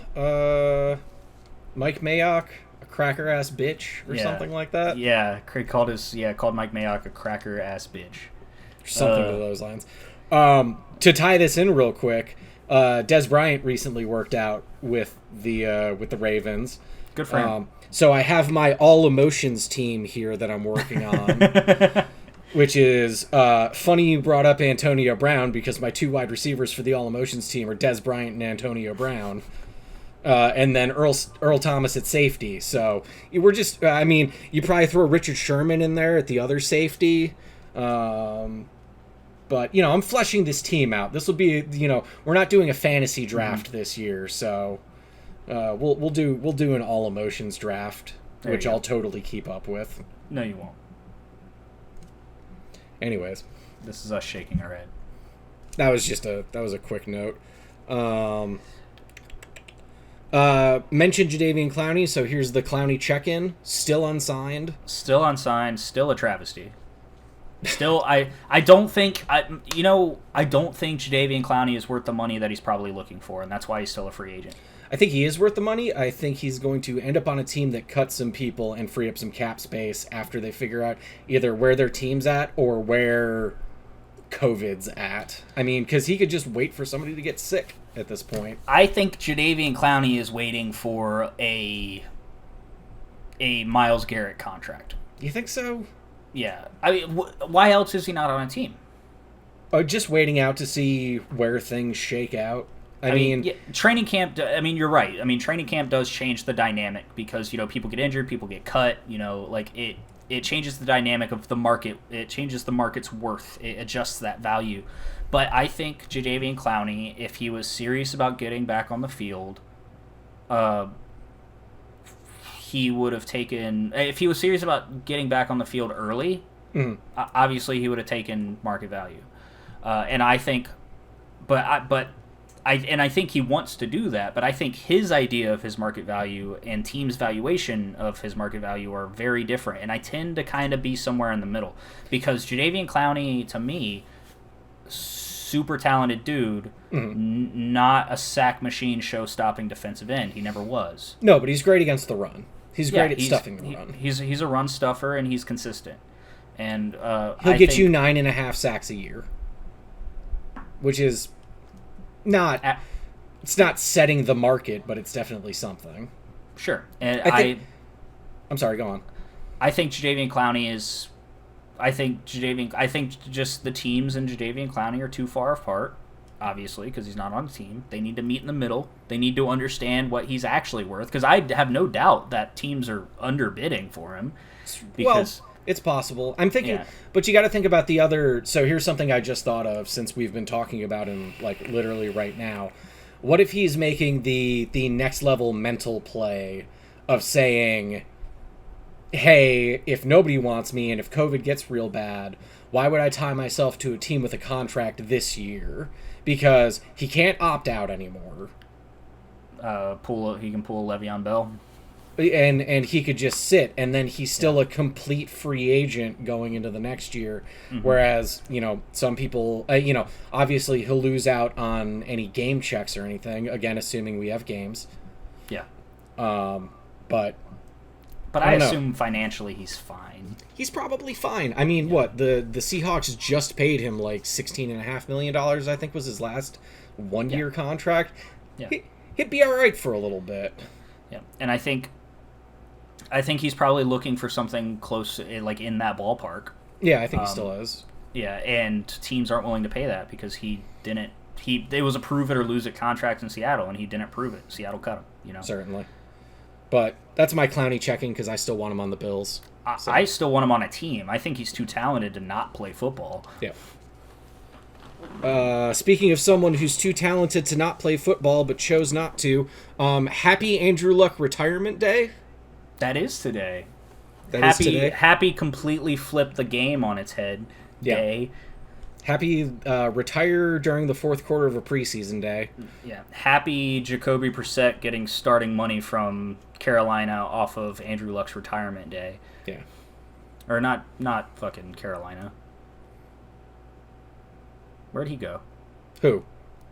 S1: Mike Mayock a cracker ass bitch or something like that?
S2: Yeah, Craig called Mike Mayock a cracker ass bitch.
S1: Something to those lines. To tie this in real quick, Des Bryant recently worked out with the Ravens.
S2: Good for him.
S1: So I have my all emotions team here that I'm working on, which is funny you brought up Antonio Brown, because my two wide receivers for the all emotions team are Des Bryant and Antonio Brown. And then Earl Thomas at safety. So we're just, you probably throw Richard Sherman in there at the other safety. But, I'm fleshing this team out. This will be, we're not doing a fantasy draft this year, so we'll do an all emotions draft, which I'll totally keep up with.
S2: No, you won't.
S1: Anyways,
S2: this is us shaking our head.
S1: That was a quick note. Mentioned Jadeveon Clowney, so here's the Clowney check-in. Still unsigned. Still
S2: a travesty. Still, I don't think Jadeveon Clowney is worth the money that he's probably looking for, and that's why he's still a free agent.
S1: I think he is worth the money. I think he's going to end up on a team that cuts some people and free up some cap space after they figure out either where their team's at or where COVID's at. Because he could just wait for somebody to get sick at this point.
S2: I think Jadeveon Clowney is waiting for a Myles Garrett contract.
S1: You think so?
S2: Yeah. Why else is he not on a team?
S1: Just waiting out to see where things shake out.
S2: Training camp, you're right. Training camp does change the dynamic because, people get injured, people get cut, it changes the dynamic of the market. It changes the market's worth. It adjusts that value. But I think Jadeveon Clowney, if he was serious about getting back on the field, he would have taken... If he was serious about getting back on the field early, obviously he would have taken market value. And I think... I think he wants to do that, but I think his idea of his market value and team's valuation of his market value are very different, and I tend to kind of be somewhere in the middle. Because Jadeveon Clowney, to me, super talented dude, not a sack machine show-stopping defensive end. He never was.
S1: No, but he's great against the run. He's great at stuffing the run.
S2: He's a run stuffer, and he's consistent. And
S1: he'll get you 9.5 sacks a year, which is... it's not setting the market, but it's definitely something.
S2: Sure. And
S1: I'm sorry, go on.
S2: I think Jadeveon Clowney is... I think just the teams and Jadeveon Clowney are too far apart, obviously, because he's not on the team. They need to meet in the middle. They need to understand what he's actually worth, because I have no doubt that teams are underbidding for him. Because...
S1: Well, it's possible. I'm thinking, but you got to think about the other. So here's something I just thought of since we've been talking about him, like literally right now. What if he's making the next level mental play of saying, hey, if nobody wants me and if COVID gets real bad, why would I tie myself to a team with a contract this year? because he can't opt out anymore.
S2: He can pull a Le'Veon Bell.
S1: And he could just sit, and then he's still a complete free agent going into the next year. Whereas, some people, obviously he'll lose out on any game checks or anything, again, assuming we have games.
S2: Yeah.
S1: But
S2: I assume financially he's fine.
S1: He's probably fine. I mean, what? The Seahawks just paid him like $16.5 million, I think was his last one-year contract.
S2: Yeah.
S1: He'd be all right for a little bit.
S2: Yeah, and I think he's probably looking for something close, like in that ballpark.
S1: Yeah, I think he still is.
S2: Yeah, and teams aren't willing to pay that because it was a prove it or lose it contract in Seattle, and he didn't prove it. Seattle cut him,
S1: Certainly. But that's my Clowney checking because I still want him on the Bills. So.
S2: I still want him on a team. I think he's too talented to not play football.
S1: Yeah. Speaking of someone who's too talented to not play football but chose not to, happy Andrew Luck retirement day.
S2: That is today.
S1: Is today.
S2: Happy completely flipped the game on its head day.
S1: Happy retire during the fourth quarter of a preseason day.
S2: Yeah. Happy Jacoby Brissett getting starting money from Carolina off of Andrew Luck's retirement day.
S1: Yeah.
S2: Or not fucking Carolina. Where'd he go?
S1: Who?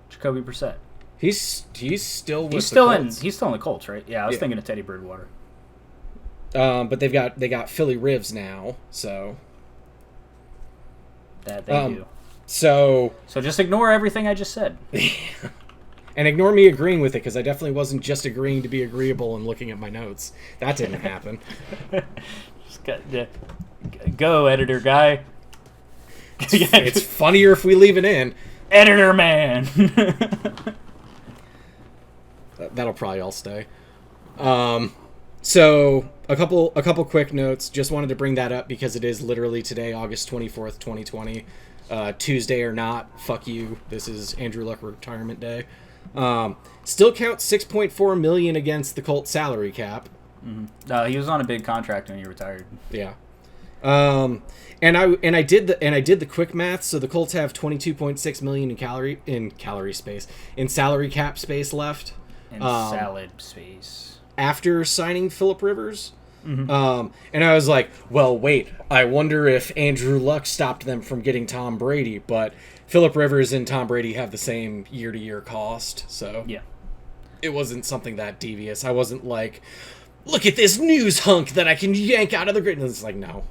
S2: Jacoby Brissett.
S1: He's still with
S2: he's still
S1: the Colts.
S2: he's still in the Colts, right? Yeah, I was thinking of Teddy Bridgewater.
S1: But they got Philly Rivs now, so
S2: that they do.
S1: So
S2: just ignore everything I just said.
S1: And ignore me agreeing with it, because I definitely wasn't just agreeing to be agreeable and looking at my notes. That didn't happen.
S2: Go, editor guy.
S1: It's funnier if we leave it in.
S2: Editor man.
S1: That'll probably all stay. So a couple quick notes. Just wanted to bring that up because it is literally today, August 24th, 2020. Tuesday or not, fuck you. This is Andrew Luck retirement day. Still counts $6.4 million against the Colts salary cap.
S2: Mm-hmm. He was on a big contract when he retired.
S1: Yeah. And I did the quick math. So the Colts have 22.6 million in salary cap space left.
S2: In salad space.
S1: After signing Phillip Rivers. Mm-hmm. And I was like, well, wait, I wonder if Andrew Luck stopped them from getting Tom Brady, but Phillip Rivers and Tom Brady have the same year-to-year cost, so
S2: yeah,
S1: it wasn't something that devious. I wasn't like, look at this news hunk that I can yank out of the grid. And it's like, no.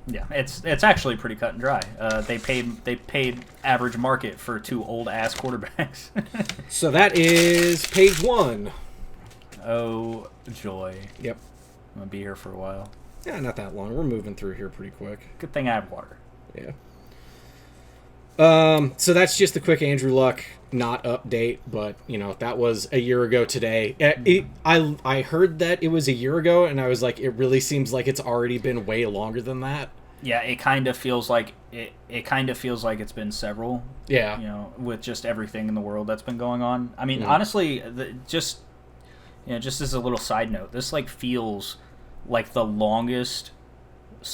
S2: Yeah, it's actually pretty cut and dry. They paid average market for two old-ass quarterbacks.
S1: So that is page 1.
S2: Oh, joy.
S1: Yep.
S2: I'm going to be here for a while.
S1: Yeah, not that long. We're moving through here pretty quick.
S2: Good thing I have water.
S1: Yeah. So that's just the quick Andrew Luck not update, but, that was a year ago today. I heard that it was a year ago, and I was like, it really seems like it's already been way longer than that.
S2: Yeah, it kind of feels like it's been several.
S1: Yeah.
S2: With just everything in the world that's been going on. I mean, honestly, just as a little side note, this feels like the longest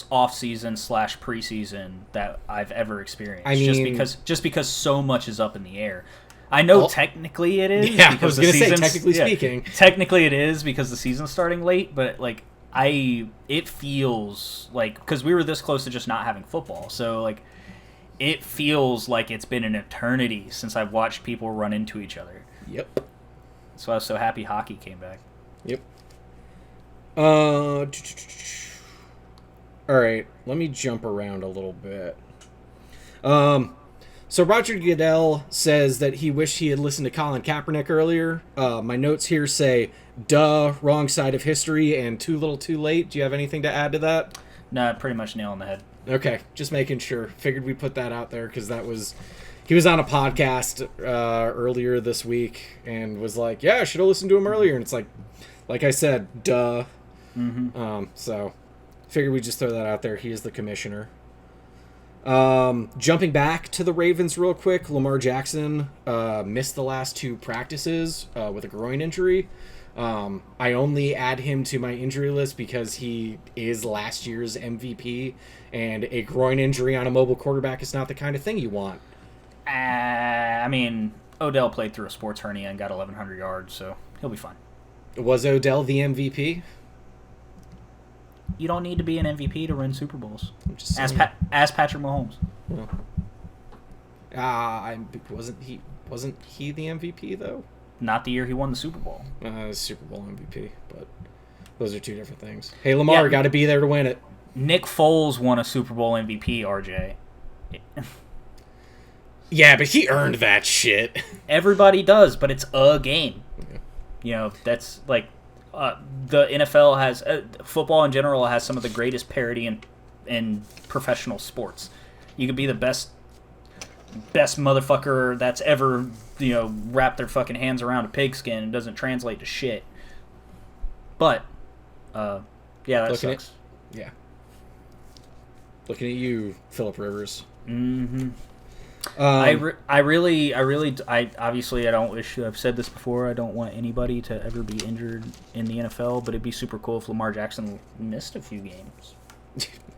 S2: off-season / preseason that I've ever experienced.
S1: I mean,
S2: just because so much is up in the air. I know technically it is.
S1: Yeah, I was going to say, technically speaking.
S2: Technically it is because the season's starting late, but it feels like, because we were this close to just not having football, so it feels like it's been an eternity since I've watched people run into each other.
S1: Yep.
S2: So I was so happy hockey came back.
S1: Yep. All right, let me jump around a little bit. So Roger Goodell says that he wished he had listened to Colin Kaepernick earlier. My notes here say, duh, wrong side of history, and too little too late. Do you have anything to add to that?
S2: No, pretty much nail on the head.
S1: Okay, just making sure. Figured we'd put that out there because he was on a podcast earlier this week and was like, yeah, I should have listened to him earlier. And it's like I said, duh.
S2: Mm-hmm.
S1: So figured we'd just throw that out there. He is the commissioner. Jumping back to the Ravens real quick, Lamar Jackson missed the last 2 practices with a groin injury. I only add him to my injury list because he is last year's MVP, and a groin injury on a mobile quarterback is not the kind of thing you want.
S2: I mean, Odell played through a sports hernia and got 1,100 yards, so he'll be fine.
S1: Was Odell the MVP?
S2: You don't need to be an MVP to win Super Bowls.
S1: I'm just
S2: Ask Patrick Mahomes.
S1: Well, wasn't he the MVP though?
S2: Not the year he won the Super Bowl.
S1: Super Bowl MVP, but those are two different things. Hey, Lamar, got to be there to win it.
S2: Nick Foles won a Super Bowl MVP, RJ.
S1: Yeah, but he earned that shit.
S2: Everybody does, but it's a game.
S1: Yeah.
S2: You know, that's like the NFL has football in general has some of the greatest parity in professional sports. You could be the best motherfucker that's ever, wrapped their fucking hands around a pigskin and doesn't translate to shit. But that sucks.
S1: Yeah. Looking at you, Phillip Rivers.
S2: Mm-hmm. I obviously I don't wish I've said this before. I don't want anybody to ever be injured in the NFL, but it'd be super cool if Lamar Jackson missed a few games.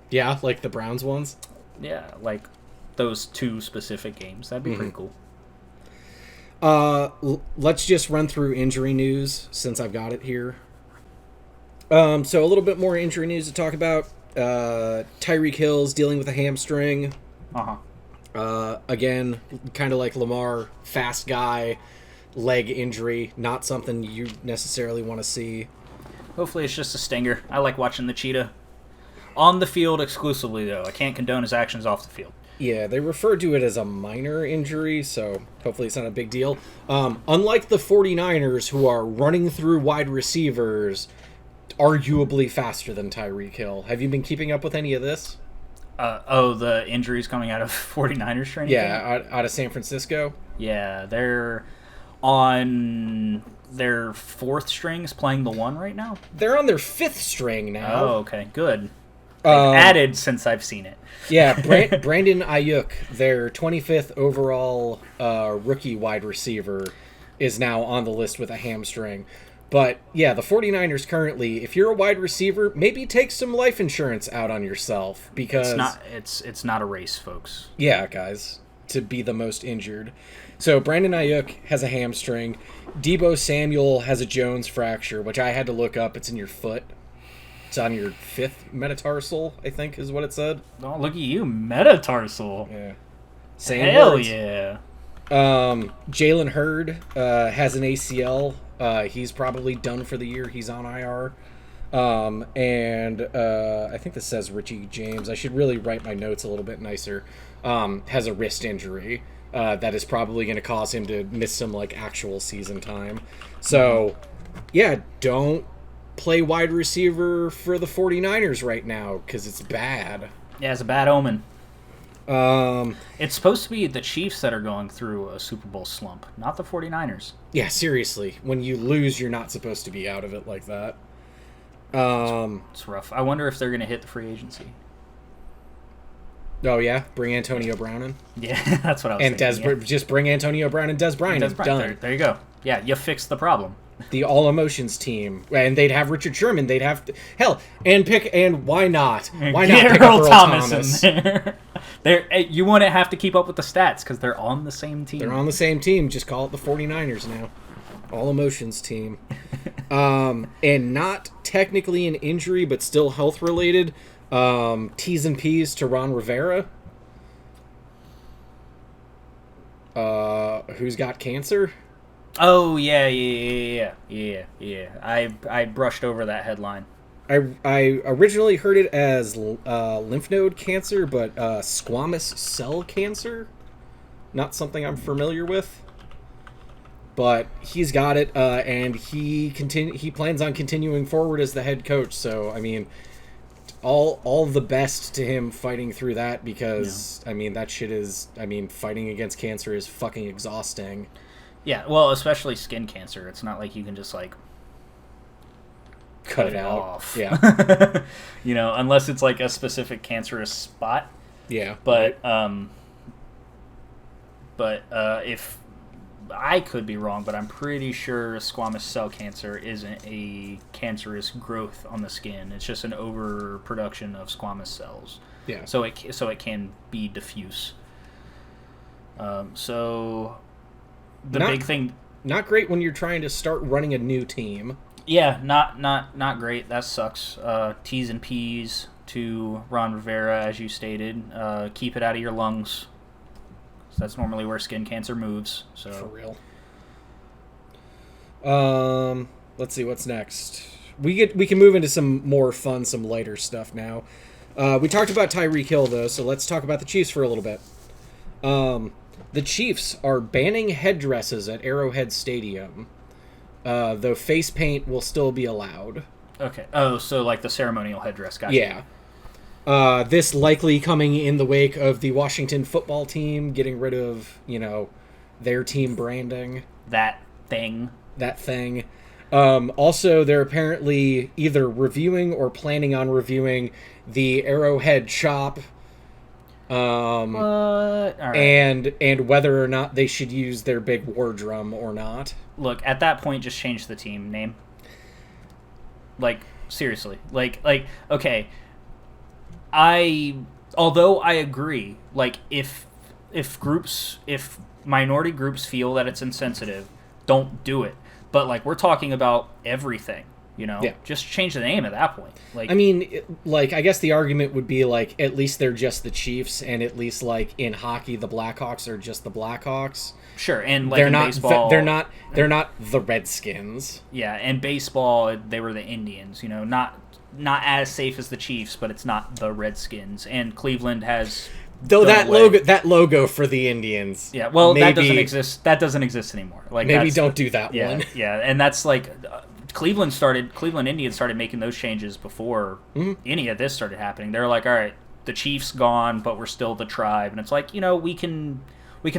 S1: Yeah, like the Browns ones.
S2: Yeah, like those two specific games. That'd be pretty cool.
S1: Let's just run through injury news since I've got it here. So a little bit more injury news to talk about. Tyreek Hill's dealing with a hamstring. Again, kind of like Lamar, fast guy, leg injury, not something you necessarily want to see.
S2: Hopefully it's just a stinger. I like watching the cheetah. On the field exclusively, though. I can't condone his actions off the field.
S1: Yeah, they referred to it as a minor injury, so hopefully it's not a big deal. Unlike the 49ers, who are running through wide receivers, arguably faster than Tyreek Hill. Have you been keeping up with any of this?
S2: The injuries coming out of 49ers training camp?
S1: Yeah, out of San Francisco.
S2: Yeah, they're on their fourth strings playing the one right now?
S1: They're on their fifth string now.
S2: Oh, okay, good. They've added since I've seen it.
S1: Yeah, Brandon Ayuk, their 25th overall rookie wide receiver, is now on the list with a hamstring. But, yeah, the 49ers currently, if you're a wide receiver, maybe take some life insurance out on yourself, because...
S2: It's not a race, folks.
S1: Yeah, guys, to be the most injured. So, Brandon Ayuk has a hamstring. Deebo Samuel has a Jones fracture, which I had to look up. It's in your foot. It's on your fifth metatarsal, I think, is what it said.
S2: Oh, look at you, metatarsal.
S1: Yeah.
S2: Hell yeah.
S1: Jalen Hurd has an ACL. He's probably done for the year. He's on IR. And I think this says Richie James. I should really write my notes a little bit nicer. Has a wrist injury that is probably going to cause him to miss some actual season time. So, yeah, don't play wide receiver for the 49ers right now because it's bad.
S2: Yeah, it's a bad omen. It's supposed to be the Chiefs that are going through a Super Bowl slump, not the 49ers.
S1: Yeah, seriously. When you lose, you're not supposed to be out of it like that.
S2: It's rough. I wonder if they're going to hit the free agency.
S1: Oh, yeah? Bring Antonio Brown in?
S2: Yeah, that's what I was thinking.
S1: And just bring Antonio Brown and Des Bryant. Done.
S2: There you go. Yeah, you fixed the problem.
S1: The all emotions team, and they'd have Richard Sherman. They'd have why not? Why not
S2: get
S1: pick
S2: Earl
S1: up
S2: Thomas in there? You wouldn't have to keep up with the stats because they're on the same team.
S1: They're on the same team. Just call it the 49ers now. All emotions team. And not technically an injury, but still health related. T's and P's to Ron Rivera. Who's got cancer?
S2: Oh, yeah. I brushed over that headline.
S1: I originally heard it as lymph node cancer, but squamous cell cancer. Not something I'm familiar with. But he's got it, and he plans on continuing forward as the head coach. So, I mean, all the best to him fighting through that because, yeah. I mean, that shit is... I mean, fighting against cancer is fucking exhausting.
S2: Yeah, well, especially skin cancer. It's not like you can just, cut it out. Off.
S1: Yeah.
S2: Unless it's, a specific cancerous spot.
S1: Yeah.
S2: But, if... I could be wrong, but I'm pretty sure squamous cell cancer isn't a cancerous growth on the skin. It's just an overproduction of squamous cells.
S1: Yeah.
S2: So it can be diffuse. So the
S1: Not-
S2: big thing,
S1: Not great when you're trying to start running a new team.
S2: yeah, not great. That sucks. T's and P's to Ron Rivera, as you stated. Keep it out of your lungs. That's normally where skin cancer moves. So
S1: For real. Let's see what's next. We can move into some more fun, some lighter stuff now. We talked about Tyreek Hill though, so let's talk about the Chiefs for a little bit. The Chiefs are banning headdresses at Arrowhead Stadium, though face paint will still be allowed.
S2: okay. Oh, so like the ceremonial headdress, gotcha.
S1: Yeah. This likely coming in the wake of the Washington football team getting rid of, their team branding.
S2: That thing.
S1: Also, they're apparently either reviewing or planning on reviewing the Arrowhead shop.
S2: All right.
S1: And whether or not they should use their big war drum or not.
S2: Look, at that point, just change the team name. Like, seriously. Like, okay. Although I agree, like, if minority groups feel that it's insensitive, don't do it. But, like, we're talking about everything,
S1: Yeah.
S2: Just change the name at that point. Like,
S1: I mean, I guess the argument would be, like, at least they're just the Chiefs, and at least, like, in hockey, the Blackhawks are just the Blackhawks.
S2: sure, and, like,
S1: They're
S2: in
S1: not.
S2: baseball...
S1: They're not the Redskins.
S2: Yeah, and baseball, they were the Indians, not as safe as the Chiefs, but it's not the Redskins. And Cleveland has...
S1: Though
S2: done
S1: that logo for the Indians.
S2: Yeah, well, that
S1: maybe,
S2: doesn't exist. That doesn't exist anymore. Like,
S1: maybe don't do that
S2: yeah,
S1: one.
S2: Yeah, and that's like Cleveland Indians started making those changes before any of this started happening. They're like, all right, the Chiefs gone, but we're still the Tribe, and it's like, we can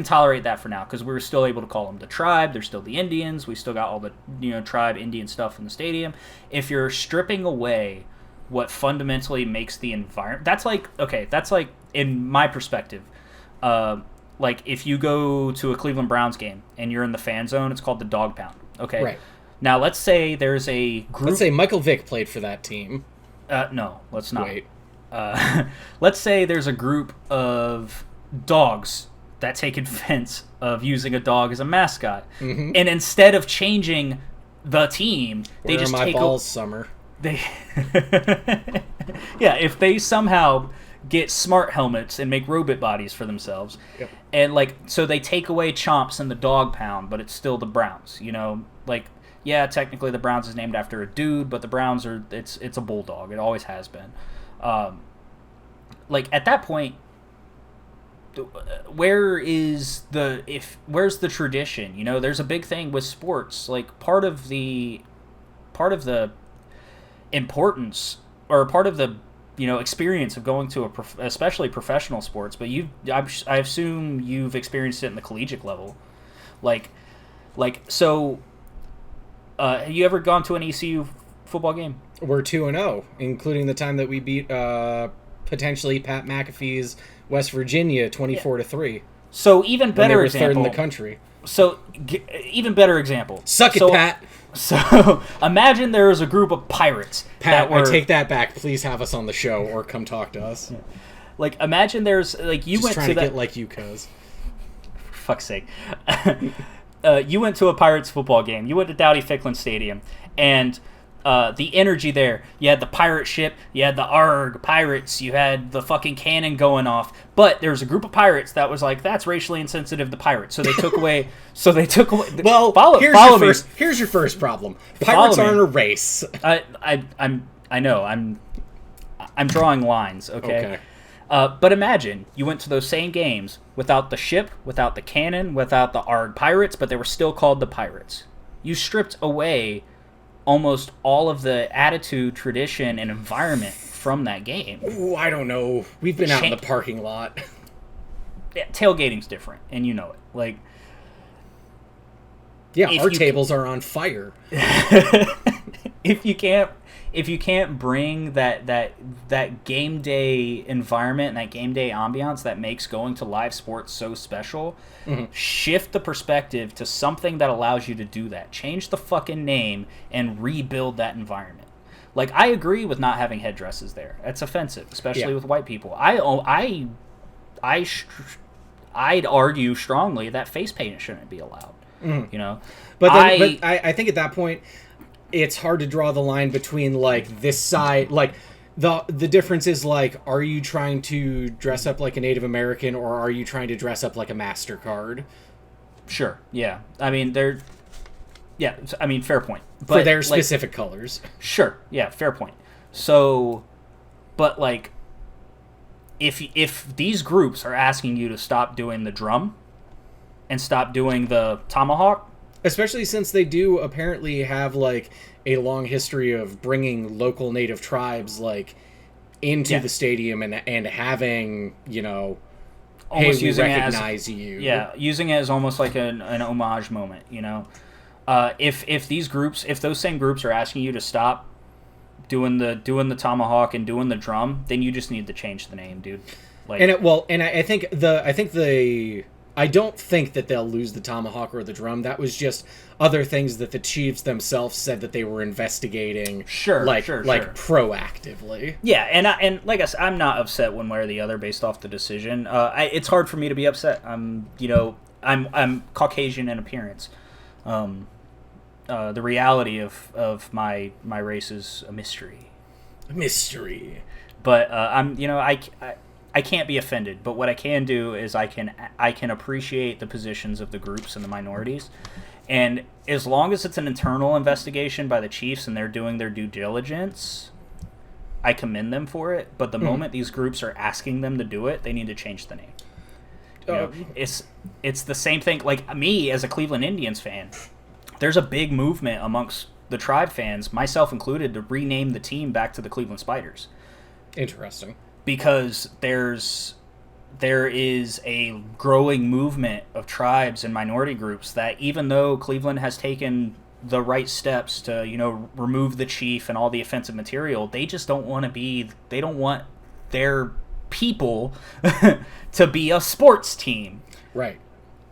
S2: tolerate that for now because we were still able to call them the Tribe. They're still the Indians. We still got all the Tribe Indian stuff in the stadium. If you're stripping away what fundamentally makes the environment, that's like in my perspective, like if you go to a Cleveland Browns game and you're in the fan zone, it's called the dog pound. Okay.
S1: Right.
S2: Now let's say there's a group.
S1: Let's say Michael Vick played for that team.
S2: No, let's not.
S1: Wait.
S2: Let's say there's a group of dogs that take offense of using a dog as a mascot, and instead of changing the team, they
S1: Where
S2: just
S1: are my
S2: take
S1: balls, Summer?
S2: They, yeah, if they somehow get smart helmets and make robot bodies for themselves,
S1: Yep.
S2: and like so they take away Chomps and the dog pound, but it's still the Browns. Like yeah, technically the Browns is named after a dude, but the Browns it's a bulldog. It always has been. Like at that point, where's the tradition? There's a big thing with sports. Like part of the importance or part of the experience of going to especially professional sports, but I assume you've experienced it in the collegiate level, like so. Have you ever gone to an ECU football game?
S1: We're 2-0, including the time that we beat potentially Pat McAfee's West Virginia 24-3.
S2: So even better
S1: when they were
S2: example.
S1: third in the country.
S2: So even better example.
S1: Suck it, Pat.
S2: So imagine there was a group of pirates.
S1: Pat, I take that back. Please have us on the show or come talk to us.
S2: Yeah. Like imagine there's like you
S1: Just
S2: went
S1: trying
S2: to
S1: to
S2: that.
S1: get like you, cuz.
S2: For fuck's sake. You went to a Pirates football game. You went to Dowdy Ficklin Stadium, and the energy there. You had the pirate ship. You had the Arg pirates. You had the fucking cannon going off. But there was a group of pirates that was like, that's racially insensitive to pirates. So they took away.
S1: Well, here's your first problem. Pirates aren't a race.
S2: I know. I'm drawing lines. Okay. But imagine you went to those same games without the ship, without the cannon, without the Arg pirates, but they were still called the Pirates. You stripped away almost all of the attitude, tradition, and environment from that game.
S1: Ooh, I don't know. We've been out in the parking lot.
S2: Yeah, tailgating's different, and you know it. Like,
S1: yeah, our tables are on fire.
S2: If you can't bring that game day environment and that game day ambiance that makes going to live sports so special, shift the perspective to something that allows you to do that. Change the fucking name and rebuild that environment. Like, I agree with not having headdresses there. That's offensive, especially with white people. I'd argue strongly that face paint shouldn't be allowed.
S1: Mm.
S2: You know,
S1: but I think at that point, it's hard to draw the line between like this side, like the difference is like, are you trying to dress up like a Native American or are you trying to dress up like a MasterCard?
S2: Sure. Yeah. I mean, fair point. But,
S1: for their specific colors.
S2: Sure. Yeah, fair point. So, but like, if these groups are asking you to stop doing the drum and stop doing the tomahawk,
S1: especially since they do apparently have like a long history of bringing local native tribes like into the stadium and having, you know, almost we recognize you.
S2: Yeah, using it as almost like an homage moment, you know. If those same groups are asking you to stop doing the tomahawk and doing the drum, then you just need to change the name, dude. Like, I don't think that they'll lose the tomahawk or the drum. That was just other things that the Chiefs themselves said that they were investigating. Sure.
S1: Proactively.
S2: Yeah, and like I said, I'm not upset one way or the other based off the decision. It's hard for me to be upset. I'm Caucasian in appearance. The reality of my race is a mystery. But I can't be offended, but what I can do is I can appreciate the positions of the groups and the minorities, and as long as it's an internal investigation by the Chiefs and they're doing their due diligence, I commend them for it. But the moment these groups are asking them to do it, they need to change the name. You know, it's the same thing. Like me as a Cleveland Indians fan, there's a big movement amongst the Tribe fans, myself included, to rename the team back to the Cleveland Spiders.
S1: Interesting.
S2: Because there is a growing movement of tribes and minority groups that, even though Cleveland has taken the right steps to, you know, remove the chief and all the offensive material, they just don't want their people to be a sports team.
S1: Right.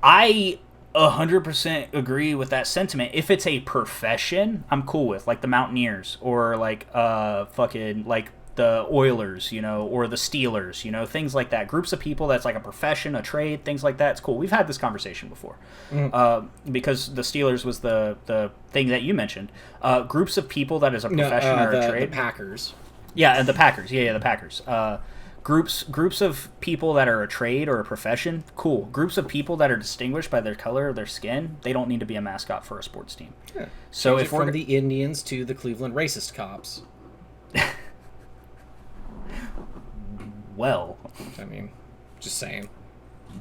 S2: I 100% agree with that sentiment. If it's a profession, I'm cool with, like the Mountaineers or like like the Oilers, you know, or the Steelers, you know, things like that. Groups of people that's like a profession, a trade, things like that. It's cool. We've had this conversation before because the Steelers was the thing that you mentioned. Groups of people that is a profession or a trade.
S1: The Packers.
S2: Yeah, the Packers. Yeah, the Packers. Groups of people that are a trade or a profession, cool. Groups of people that are distinguished by their color or their skin, they don't need to be a mascot for a sports team.
S1: Yeah.
S2: So
S1: if from the Indians to the Cleveland racist cops.
S2: Well,
S1: I mean, just saying.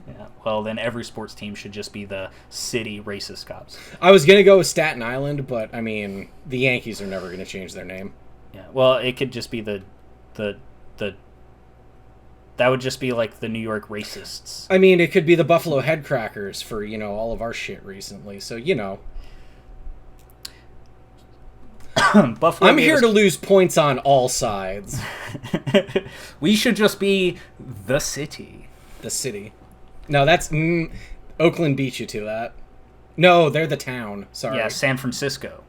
S2: Yeah. Well, then every sports team should just be the city racist cops.
S1: I was gonna go with Staten Island, but I mean, the Yankees are never gonna change their name.
S2: Yeah. Well, it could just be the that would just be like the New York racists.
S1: I mean, it could be the Buffalo Head Crackers for, you know, all of our shit recently. So, you know.
S2: Buffalo
S1: I'm here to lose points on all sides.
S2: We should just be the city.
S1: The city. No, that's... Oakland beat you to that. No, they're the town. Sorry.
S2: Yeah, San Francisco.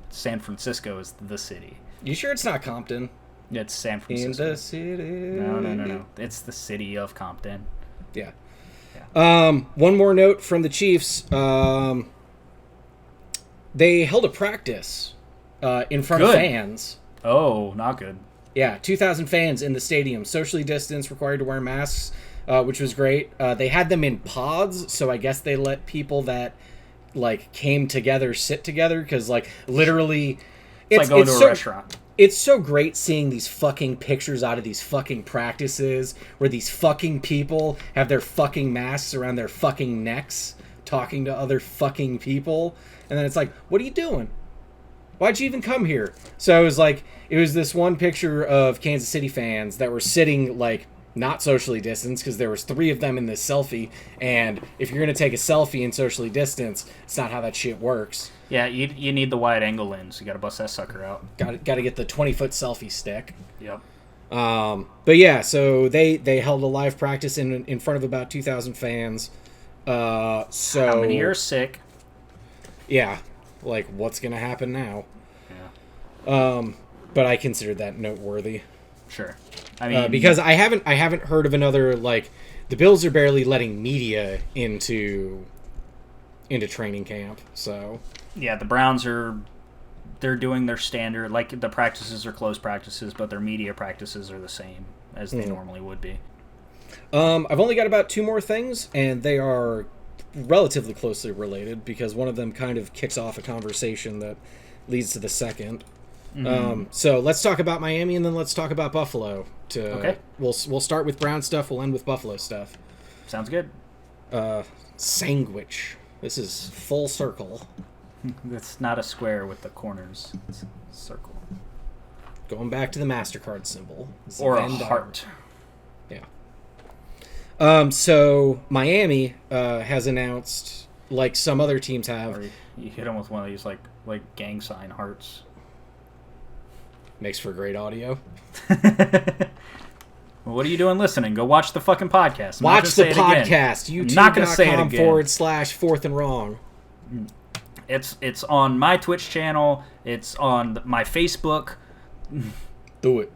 S2: San Francisco is the city.
S1: You sure it's not Compton?
S2: It's San Francisco.
S1: In the city.
S2: No. It's the city of Compton.
S1: Yeah. One more note from the Chiefs. They held a practice in front of fans.
S2: Oh, not good.
S1: Yeah, 2,000 fans in the stadium, socially distanced, required to wear masks, which was great. They had them in pods, so I guess they let people that like came together sit together, because like literally,
S2: it's like going to a restaurant.
S1: It's so great seeing these fucking pictures out of these fucking practices where these fucking people have their fucking masks around their fucking necks talking to other fucking people. And then it's like, what are you doing? Why'd you even come here? So it was this one picture of Kansas City fans that were sitting like not socially distanced, because there was 3 of them in this selfie. And if you're going to take a selfie and socially distance, it's not how that shit works.
S2: Yeah, you need the wide angle lens. You got to bust that sucker out.
S1: Got to get the 20-foot selfie stick.
S2: Yep.
S1: But yeah, so they held a live practice in front of about 2,000 fans. So
S2: how many are sick?
S1: Yeah, like what's gonna happen now?
S2: Yeah.
S1: But I considered that noteworthy.
S2: Sure. I mean,
S1: because I haven't heard of another like the Bills are barely letting media into training camp. So
S2: yeah, the Browns they're doing their standard, like the practices are closed practices, but their media practices are the same as they normally would be.
S1: I've only got about 2 more things, and they are relatively closely related because one of them kind of kicks off a conversation that leads to the second. So let's talk about Miami, and then let's talk about Buffalo.
S2: Okay.
S1: We'll start with Brown stuff. We'll end with Buffalo stuff.
S2: Sounds good.
S1: Sandwich. This is full circle.
S2: It's not a square with the corners. It's a circle.
S1: Going back to the MasterCard symbol. It's
S2: or a heart.
S1: Yeah. So Miami has announced, like some other teams have.
S2: Or you hit them with one of these like gang sign hearts.
S1: Makes for great audio.
S2: Well, what are you doing listening? Go watch the fucking podcast.
S1: Watch the podcast. YouTube.com/4th and wrong.
S2: It's on my Twitch channel. It's on my Facebook.
S1: Do it.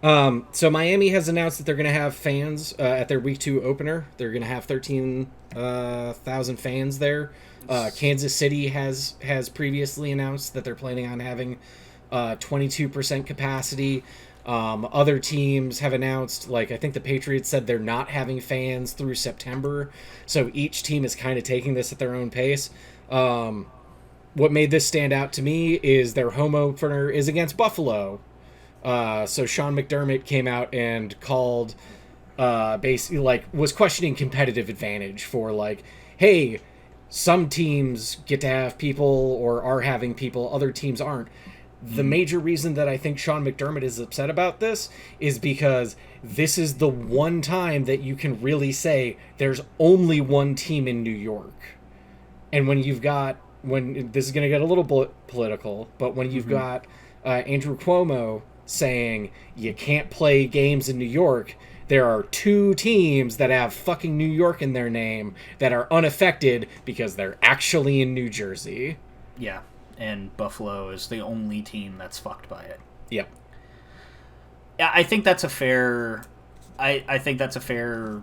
S1: So Miami has announced that they're going to have fans at their Week 2 opener. They're going to have 13,000 fans there. Kansas City has previously announced that they're planning on having 22% capacity. Other teams have announced, like I think the Patriots said they're not having fans through September. So each team is kind of taking this at their own pace. What made this stand out to me is their home opener is against Buffalo. So Sean McDermott came out and called, basically was questioning competitive advantage for hey, some teams get to have people or are having people, other teams aren't. The major reason that I think Sean McDermott is upset about this is because this is the one time that you can really say there's only one team in New York. And when this is going to get a little political, but when you've got Andrew Cuomo saying you can't play games in New York, there are 2 teams that have fucking New York in their name that are unaffected because they're actually in New Jersey.
S2: Yeah. And Buffalo is the only team that's fucked by it.
S1: Yep.
S2: Yeah, I think that's a fair. I think that's a fair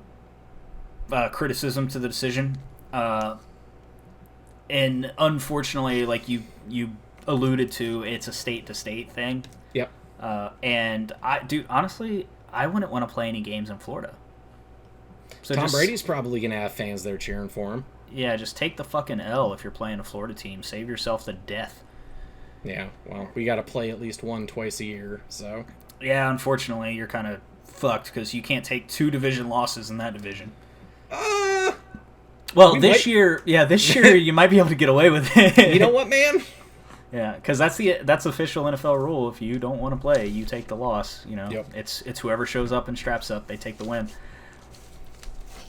S2: criticism to the decision. And unfortunately, like you alluded to, it's a state-to-state thing.
S1: Yep.
S2: And honestly, I wouldn't want to play any games in Florida. So
S1: Tom Brady's probably gonna have fans there cheering for him.
S2: Yeah, just take the fucking L if you're playing a Florida team. Save yourself the death.
S1: Yeah, well, we got to play at least twice a year, so.
S2: Yeah, unfortunately, you're kind of fucked because you can't take 2 division losses in that division. Well, this year you might be able to get away with it.
S1: You know what, man?
S2: Yeah, because that's official NFL rule. If you don't want to play, you take the loss. You know,
S1: Yep.
S2: It's whoever shows up and straps up, they take the win.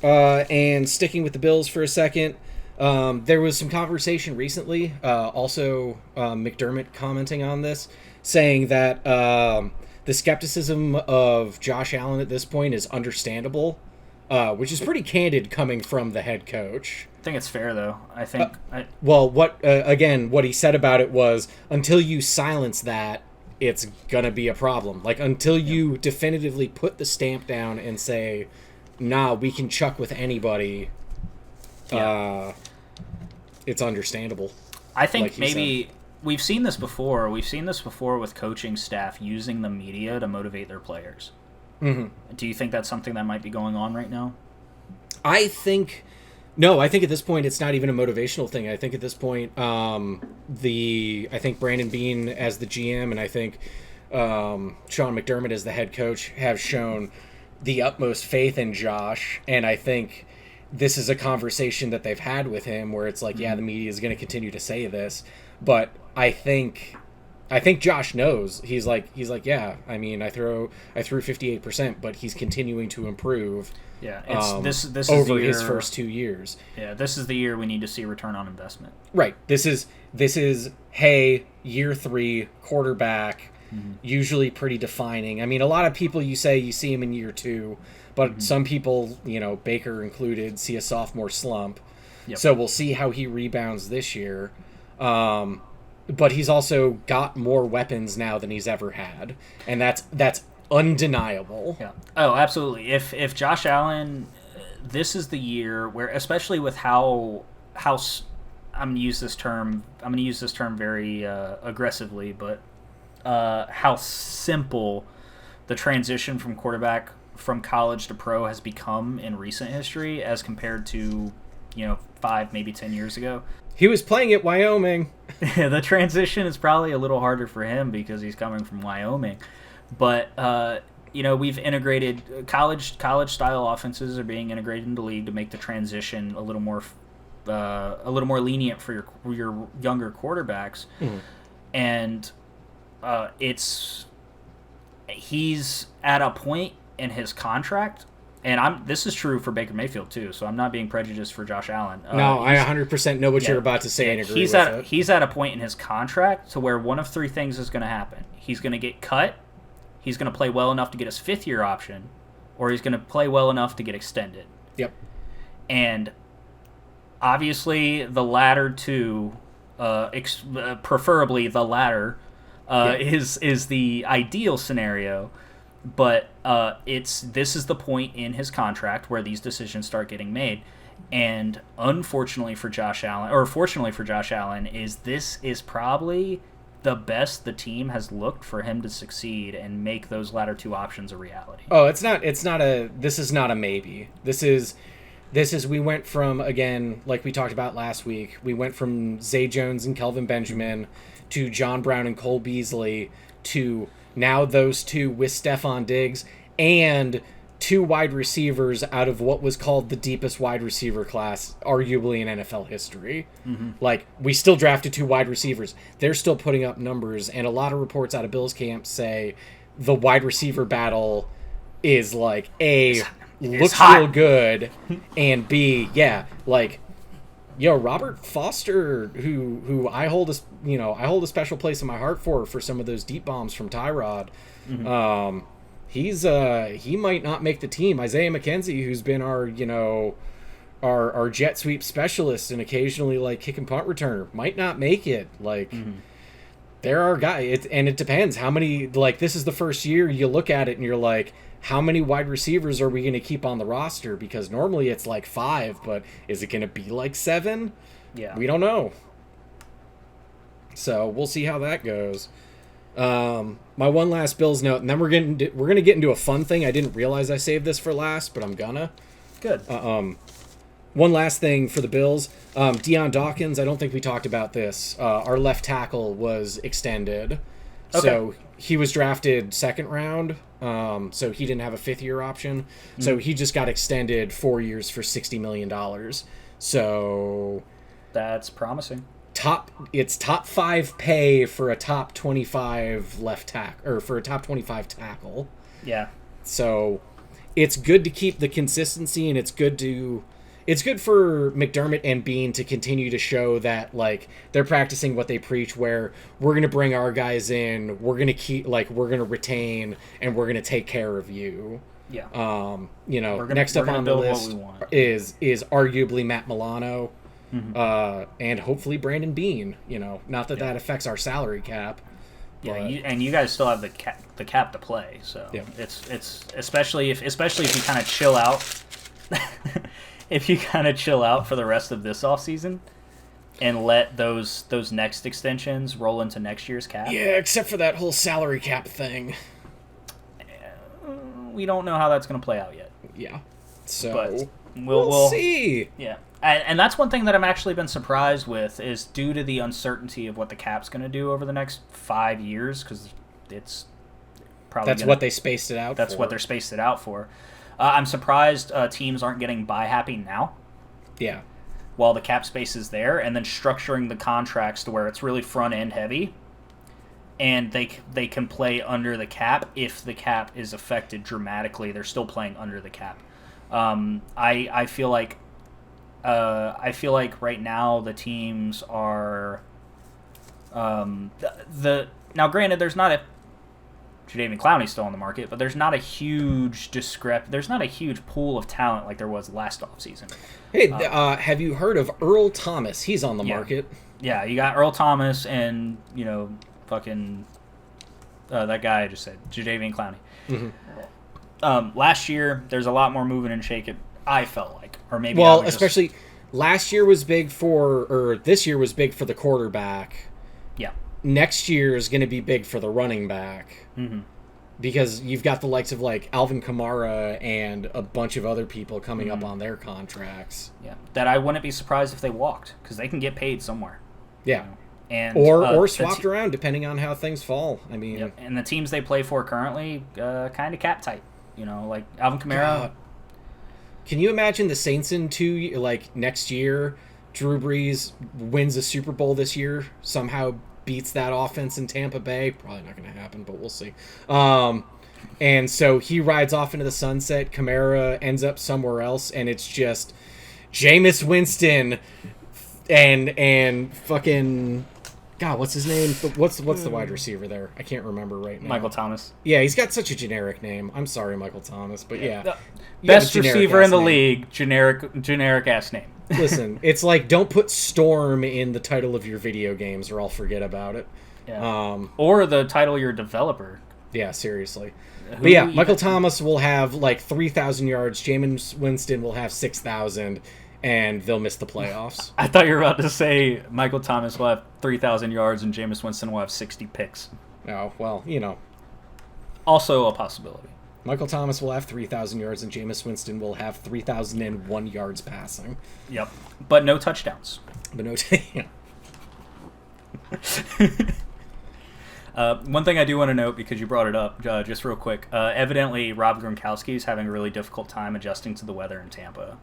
S1: And sticking with the Bills for a second, there was some conversation recently, also McDermott commenting on this, saying that the skepticism of Josh Allen at this point is understandable, which is pretty candid coming from the head coach.
S2: I think it's fair, though. I think...
S1: what he said about it was, until you silence that, it's gonna be a problem. Until you definitively put the stamp down and say... Nah, we can chuck with anybody. It's understandable.
S2: I think maybe we've seen this before. We've seen this before with coaching staff using the media to motivate their players. Mm-hmm. Do you think that's something that might be going on right now?
S1: I think at this point it's not even a motivational thing. I think at this point, I think Brandon Beane as the GM and I think Sean McDermott as the head coach have shown the utmost faith in Josh, and I think this is a conversation that they've had with him where it's like, yeah, the media is going to continue to say this, but I think Josh knows. He's like, yeah, I mean, I threw 58%, but he's continuing to improve.
S2: Yeah, this is
S1: over his first 2 years.
S2: Yeah, this is the year we need to see return on investment.
S1: Right. This is hey, year 3 quarterback. Usually pretty defining. I mean, a lot of people you see him in year 2, but some people, Baker included, see a sophomore slump. Yep. So we'll see how he rebounds this year. But he's also got more weapons now than he's ever had, and that's undeniable.
S2: Yeah. Oh, absolutely. If Josh Allen this is the year where, especially with how I'm gonna use this term very aggressively, but how simple the transition from quarterback from college to pro has become in recent history as compared to 5, maybe 10 years ago.
S1: He was playing at Wyoming.
S2: The transition is probably a little harder for him because he's coming from Wyoming, but we've integrated college style offenses are being integrated into the league to make the transition a little more lenient for your younger quarterbacks, and he's at a point in his contract, and this is true for Baker Mayfield too, so I'm not being prejudiced for Josh Allen.
S1: No, I 100% know what you're about to say and agree with it.
S2: He's at a point in his contract to where one of three things is going to happen. He's going to get cut, he's going to play well enough to get his 5th-year option, or he's going to play well enough to get extended.
S1: Yep.
S2: And obviously the latter two, preferably the latter, is the ideal scenario. But this is the point in his contract where these decisions start getting made, and unfortunately for Josh Allen, or fortunately for Josh Allen, this is probably the best the team has looked for him to succeed and make those latter two options a reality.
S1: Oh, this is not a maybe. This is we went from, again, like we talked about last week, we went from Zay Jones and Kelvin Benjamin to John Brown and Cole Beasley to now those two with Stephon Diggs and 2 wide receivers out of what was called the deepest wide receiver class, arguably in NFL history. Like, we still drafted 2 wide receivers. They're still putting up numbers, and a lot of reports out of Bills camp say the wide receiver battle is, like, A, looks real good, and B, Robert Foster, who I hold a special place in my heart for some of those deep bombs from Tyrod. He might not make the team. Isaiah McKenzie, who's been our jet sweep specialist and occasionally like kick and punt returner, might not make it. Like, there are guys, and it depends how many. Like, this is the first year you look at it and you're like, how many wide receivers are we going to keep on the roster? Because normally it's like 5, but is it going to be like 7?
S2: Yeah.
S1: We don't know. So we'll see how that goes. My one last Bills note, and then we're going to get into a fun thing. I didn't realize I saved this for last, but I'm gonna.
S2: Good.
S1: One last thing for the Bills. Deion Dawkins, I don't think we talked about this. Our left tackle was extended. Okay. So he was drafted 2nd round. So he didn't have a 5th-year option. So he just got extended 4 years for $60 million. So
S2: that's promising.
S1: It's top 5 pay for a top 25 left tackle, or for a top 25 tackle.
S2: Yeah.
S1: So it's good to keep the consistency, and it's good for McDermott and Bean to continue to show that, like, they're practicing what they preach, where we're going to bring our guys in, we're going to we're going to retain, and we're going to take care of you.
S2: Yeah.
S1: Next up on the list is arguably Matt Milano, and hopefully Brandon Bean. Not that that affects our salary cap.
S2: Yeah, and you guys still have the cap to play, so it's especially if you kind of chill out. If you kind of chill out for the rest of this offseason and let those next extensions roll into next year's cap.
S1: Yeah, except for that whole salary cap thing.
S2: We don't know how that's going to play out yet.
S1: Yeah. So
S2: but
S1: we'll see.
S2: Yeah. And that's one thing that I'm actually been surprised with is due to the uncertainty of what the cap's going to do over the next 5 years, because it's probably
S1: what they spaced it out for.
S2: That's what they're spaced it out for. I'm surprised teams aren't getting buy happy now.
S1: Yeah.
S2: While the cap space is there, and then structuring the contracts to where it's really front end heavy, and they can play under the cap if the cap is affected dramatically. They're still playing under the cap. I feel like right now the teams are now granted there's not a Jadeveon Clowney's still on the market, but there's not a huge there's not a huge pool of talent like there was last offseason.
S1: Hey, have you heard of Earl Thomas? He's on the market.
S2: Yeah, you got Earl Thomas and, fucking that guy I just said, Jadeveon Clowney. Last year, there's a lot more moving and shaking I felt like, or maybe
S1: well, especially last year was big or this year was big for the quarterback.
S2: Yeah.
S1: Next year is going to be big for the running back.
S2: Mm-hmm.
S1: Because you've got the likes of like Alvin Kamara and a bunch of other people coming up on their contracts.
S2: Yeah, that I wouldn't be surprised if they walked, because they can get paid somewhere.
S1: Yeah,
S2: you know? And
S1: or swapped around depending on how things fall. I mean,
S2: yep. And the teams they play for currently, kind of cap tight. You know, like Alvin Kamara.
S1: God. Can you imagine the Saints in next year? Drew Brees wins a Super Bowl this year, somehow beats that offense in Tampa Bay. Probably not going to happen, but we'll see. And so he rides off into the sunset. Kamara ends up somewhere else, and it's just Jameis Winston and fucking God, what's his name? What's the wide receiver there? I can't remember right now.
S2: Michael Thomas.
S1: Yeah, he's got such a generic name. I'm sorry, Michael Thomas, but yeah.
S2: Best receiver in the league, generic ass name.
S1: Listen, it's like, don't put Storm in the title of your video games or I'll forget about it.
S2: Yeah. Or the title of your developer.
S1: Yeah, seriously. But yeah, Michael Thomas will have like 3,000 yards. Jameis Winston will have 6,000, and they'll miss the playoffs.
S2: I thought you were about to say Michael Thomas will have 3,000 yards and Jameis Winston will have 60 picks.
S1: Oh, well, you know.
S2: Also a possibility.
S1: Michael Thomas will have 3,000 yards, and Jameis Winston will have 3,001 yards passing.
S2: Yep. But no touchdowns.
S1: But no
S2: one thing I do want to note, because you brought it up, just real quick. Evidently, Rob Gronkowski is having a really difficult time adjusting to the weather in Tampa.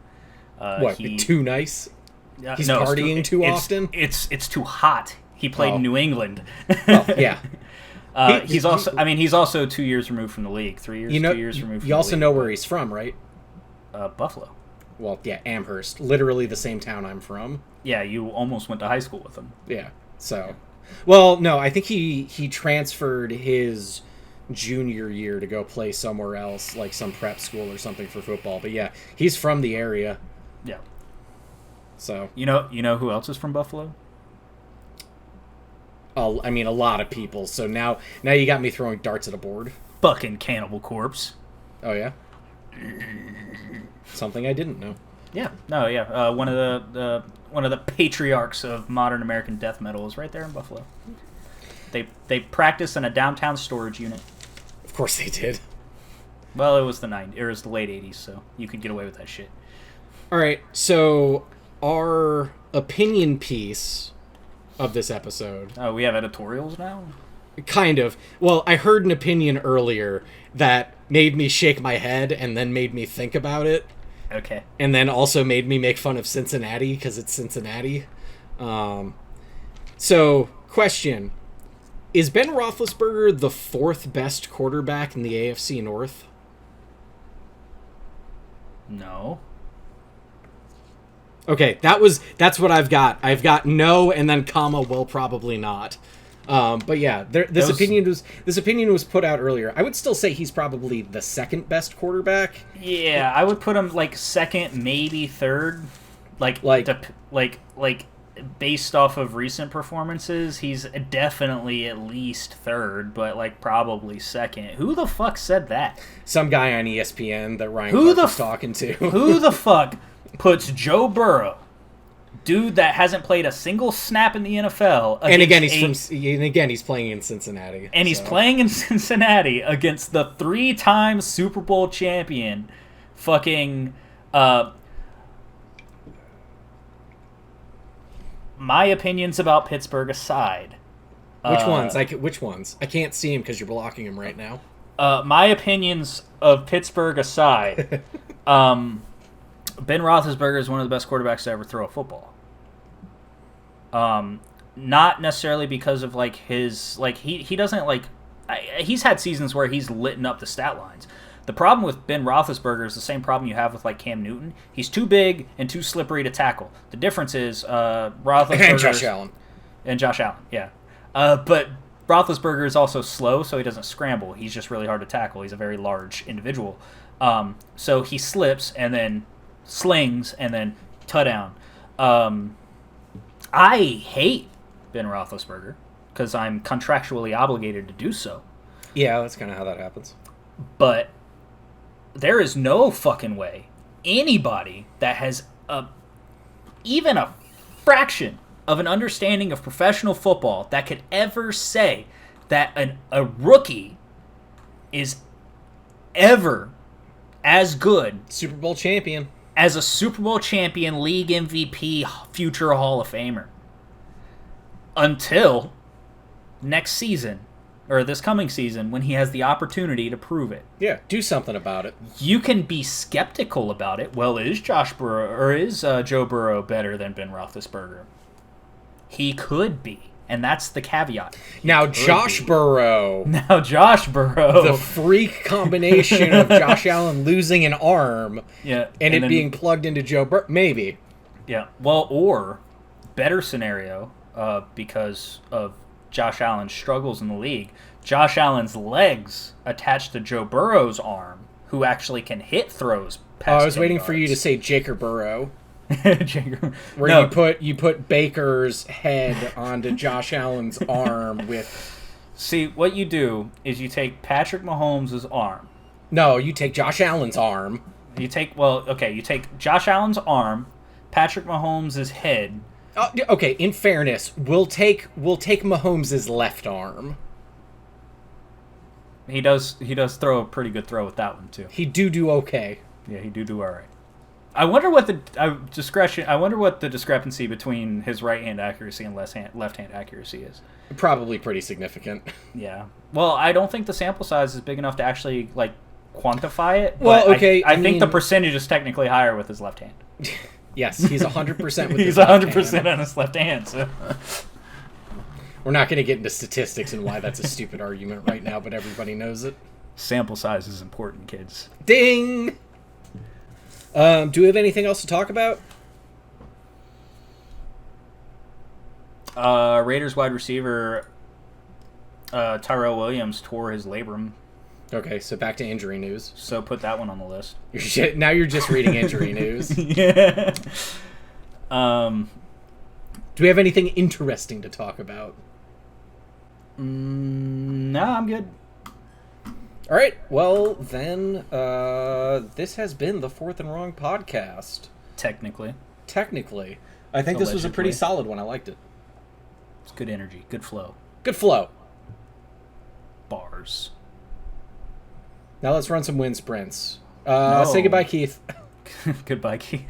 S1: Too nice? He's partying too often?
S2: It's too hot. He played in New England.
S1: Oh, yeah.
S2: He's also 2 years removed from the league. 3 years, 2 years removed from the league.
S1: You also know where he's from, right?
S2: Buffalo.
S1: Well, yeah, Amherst. Literally the same town I'm from.
S2: Yeah, you almost went to high school with him.
S1: Yeah, so... Well, no, I think he transferred his junior year to go play somewhere else, like some prep school or something for football. But yeah, he's from the area.
S2: Yeah.
S1: So...
S2: You know who else is from Buffalo?
S1: I mean, a lot of people. So now you got me throwing darts at a board.
S2: Fucking Cannibal Corpse.
S1: Oh, yeah? Something I didn't know.
S2: Yeah. No, yeah. One of the patriarchs of modern American death metal is right there in Buffalo. They practice in a downtown storage unit.
S1: Of course they did.
S2: Well, it was the late 80s, so you could get away with that shit.
S1: All right, so our opinion piece of this episode.
S2: Oh, we have editorials now?
S1: Kind of. Well, I heard an opinion earlier that made me shake my head and then made me think about it.
S2: Okay.
S1: And then also made me make fun of Cincinnati because it's Cincinnati. So, question. Is Ben Roethlisberger the fourth best quarterback in the AFC North?
S2: No.
S1: Okay, that's what I've got. I've got no and then comma, well, probably not. But yeah, this opinion was put out earlier. I would still say he's probably the second best quarterback.
S2: Yeah, I would put him like second, maybe third. Like based off of recent performances, he's definitely at least third, but like probably second. Who the fuck said that?
S1: Some guy on ESPN that Ryan Clark was talking to.
S2: Who the fuck puts Joe Burrow, dude that hasn't played a single snap in the NFL,
S1: and again he's playing in Cincinnati,
S2: and he's playing in Cincinnati against the 3-time Super Bowl champion, fucking. My opinions about Pittsburgh aside.
S1: Which ones? I can't see him because you're blocking him right now.
S2: My opinions of Pittsburgh aside, Ben Roethlisberger is one of the best quarterbacks to ever throw a football. Not necessarily because of like his he doesn't like he's had seasons where he's lit up the stat lines. The problem with Ben Roethlisberger is the same problem you have with like Cam Newton. He's too big and too slippery to tackle. The difference is Roethlisberger and Josh Allen, yeah. But Roethlisberger is also slow, so he doesn't scramble. He's just really hard to tackle. He's a very large individual, so he slips and then slings and then touchdown. I hate Ben Roethlisberger because I'm contractually obligated to do so.
S1: Yeah, that's kind of how that happens.
S2: But there is no fucking way anybody that has even a fraction of an understanding of professional football that could ever say that a rookie is ever as good
S1: Super Bowl champion
S2: as a Super Bowl champion, league MVP, future Hall of Famer. Until next season, or this coming season, when he has the opportunity to prove it.
S1: Yeah, do something about it.
S2: You can be skeptical about it. Well, is Joe Burrow better than Ben Roethlisberger? He could be, and that's the caveat.
S1: Now Josh Burrow,
S2: the
S1: freak combination of Josh Allen losing an arm, and it being plugged into Joe Burrow, maybe.
S2: Yeah, well, or better scenario, because of Josh Allen's struggles in the league, Josh Allen's legs attached to Joe Burrow's arm, who actually can hit throws past
S1: I was waiting for you to say Jaker Burrow. Where
S2: No.
S1: you put Baker's head onto Josh Allen's arm with...
S2: See, what you do is you take Patrick Mahomes' arm.
S1: No, you take Josh Allen's arm.
S2: You take Josh Allen's arm, Patrick Mahomes' head.
S1: Okay, in fairness, we'll take Mahomes' left arm.
S2: He does throw a pretty good throw with that one too.
S1: He do okay.
S2: Yeah, he do all right. I wonder what the discrepancy between his right hand accuracy and left hand accuracy is.
S1: Probably pretty significant.
S2: Yeah. Well, I don't think the sample size is big enough to actually quantify it.
S1: Well,
S2: but
S1: okay,
S2: I think the percentage is technically higher with his left hand.
S1: Yes, he's 100% with
S2: he's
S1: his left
S2: 100%
S1: hand.
S2: on his left hand. So.
S1: We're not going to get into statistics and why that's a stupid argument right now, but everybody knows it.
S2: Sample size is important, kids.
S1: Ding! Do we have anything else to talk about?
S2: Raiders wide receiver Tyrell Williams tore his labrum.
S1: Okay, so back to injury news.
S2: So put that one on the list.
S1: Now you're just reading injury news.
S2: Yeah.
S1: Do we have anything interesting to talk about?
S2: No, I'm good.
S1: All right, well, then, this has been the Fourth and Wrong podcast.
S2: Technically.
S1: I think this was a pretty
S2: Allegedly.
S1: solid one. I liked it.
S2: It's good energy, good flow.
S1: Good flow.
S2: Bars.
S1: Now let's run some wind sprints.
S2: No.
S1: Say goodbye, Keith.
S2: Goodbye, Keith.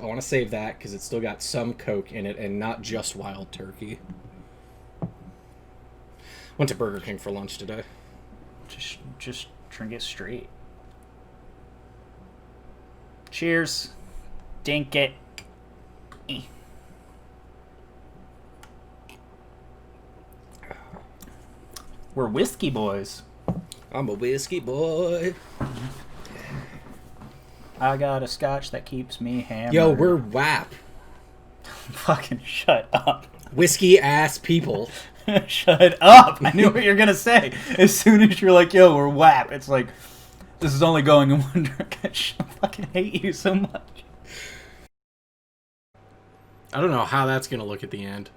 S1: I want to save that because it's still got some Coke in it and not just Wild Turkey. Went to Burger King for lunch today.
S2: Just drink it straight. Cheers. Dink it. We're whiskey boys.
S1: I'm a whiskey boy.
S2: I got a scotch that keeps me hammered.
S1: Yo, we're WAP.
S2: Fucking shut up.
S1: Whiskey ass people.
S2: Shut up. I knew what you were going to say. As soon as you're like, yo, we're WAP, it's like, this is only going in one direction. I fucking hate you so much.
S1: I don't know how that's going to look at the end.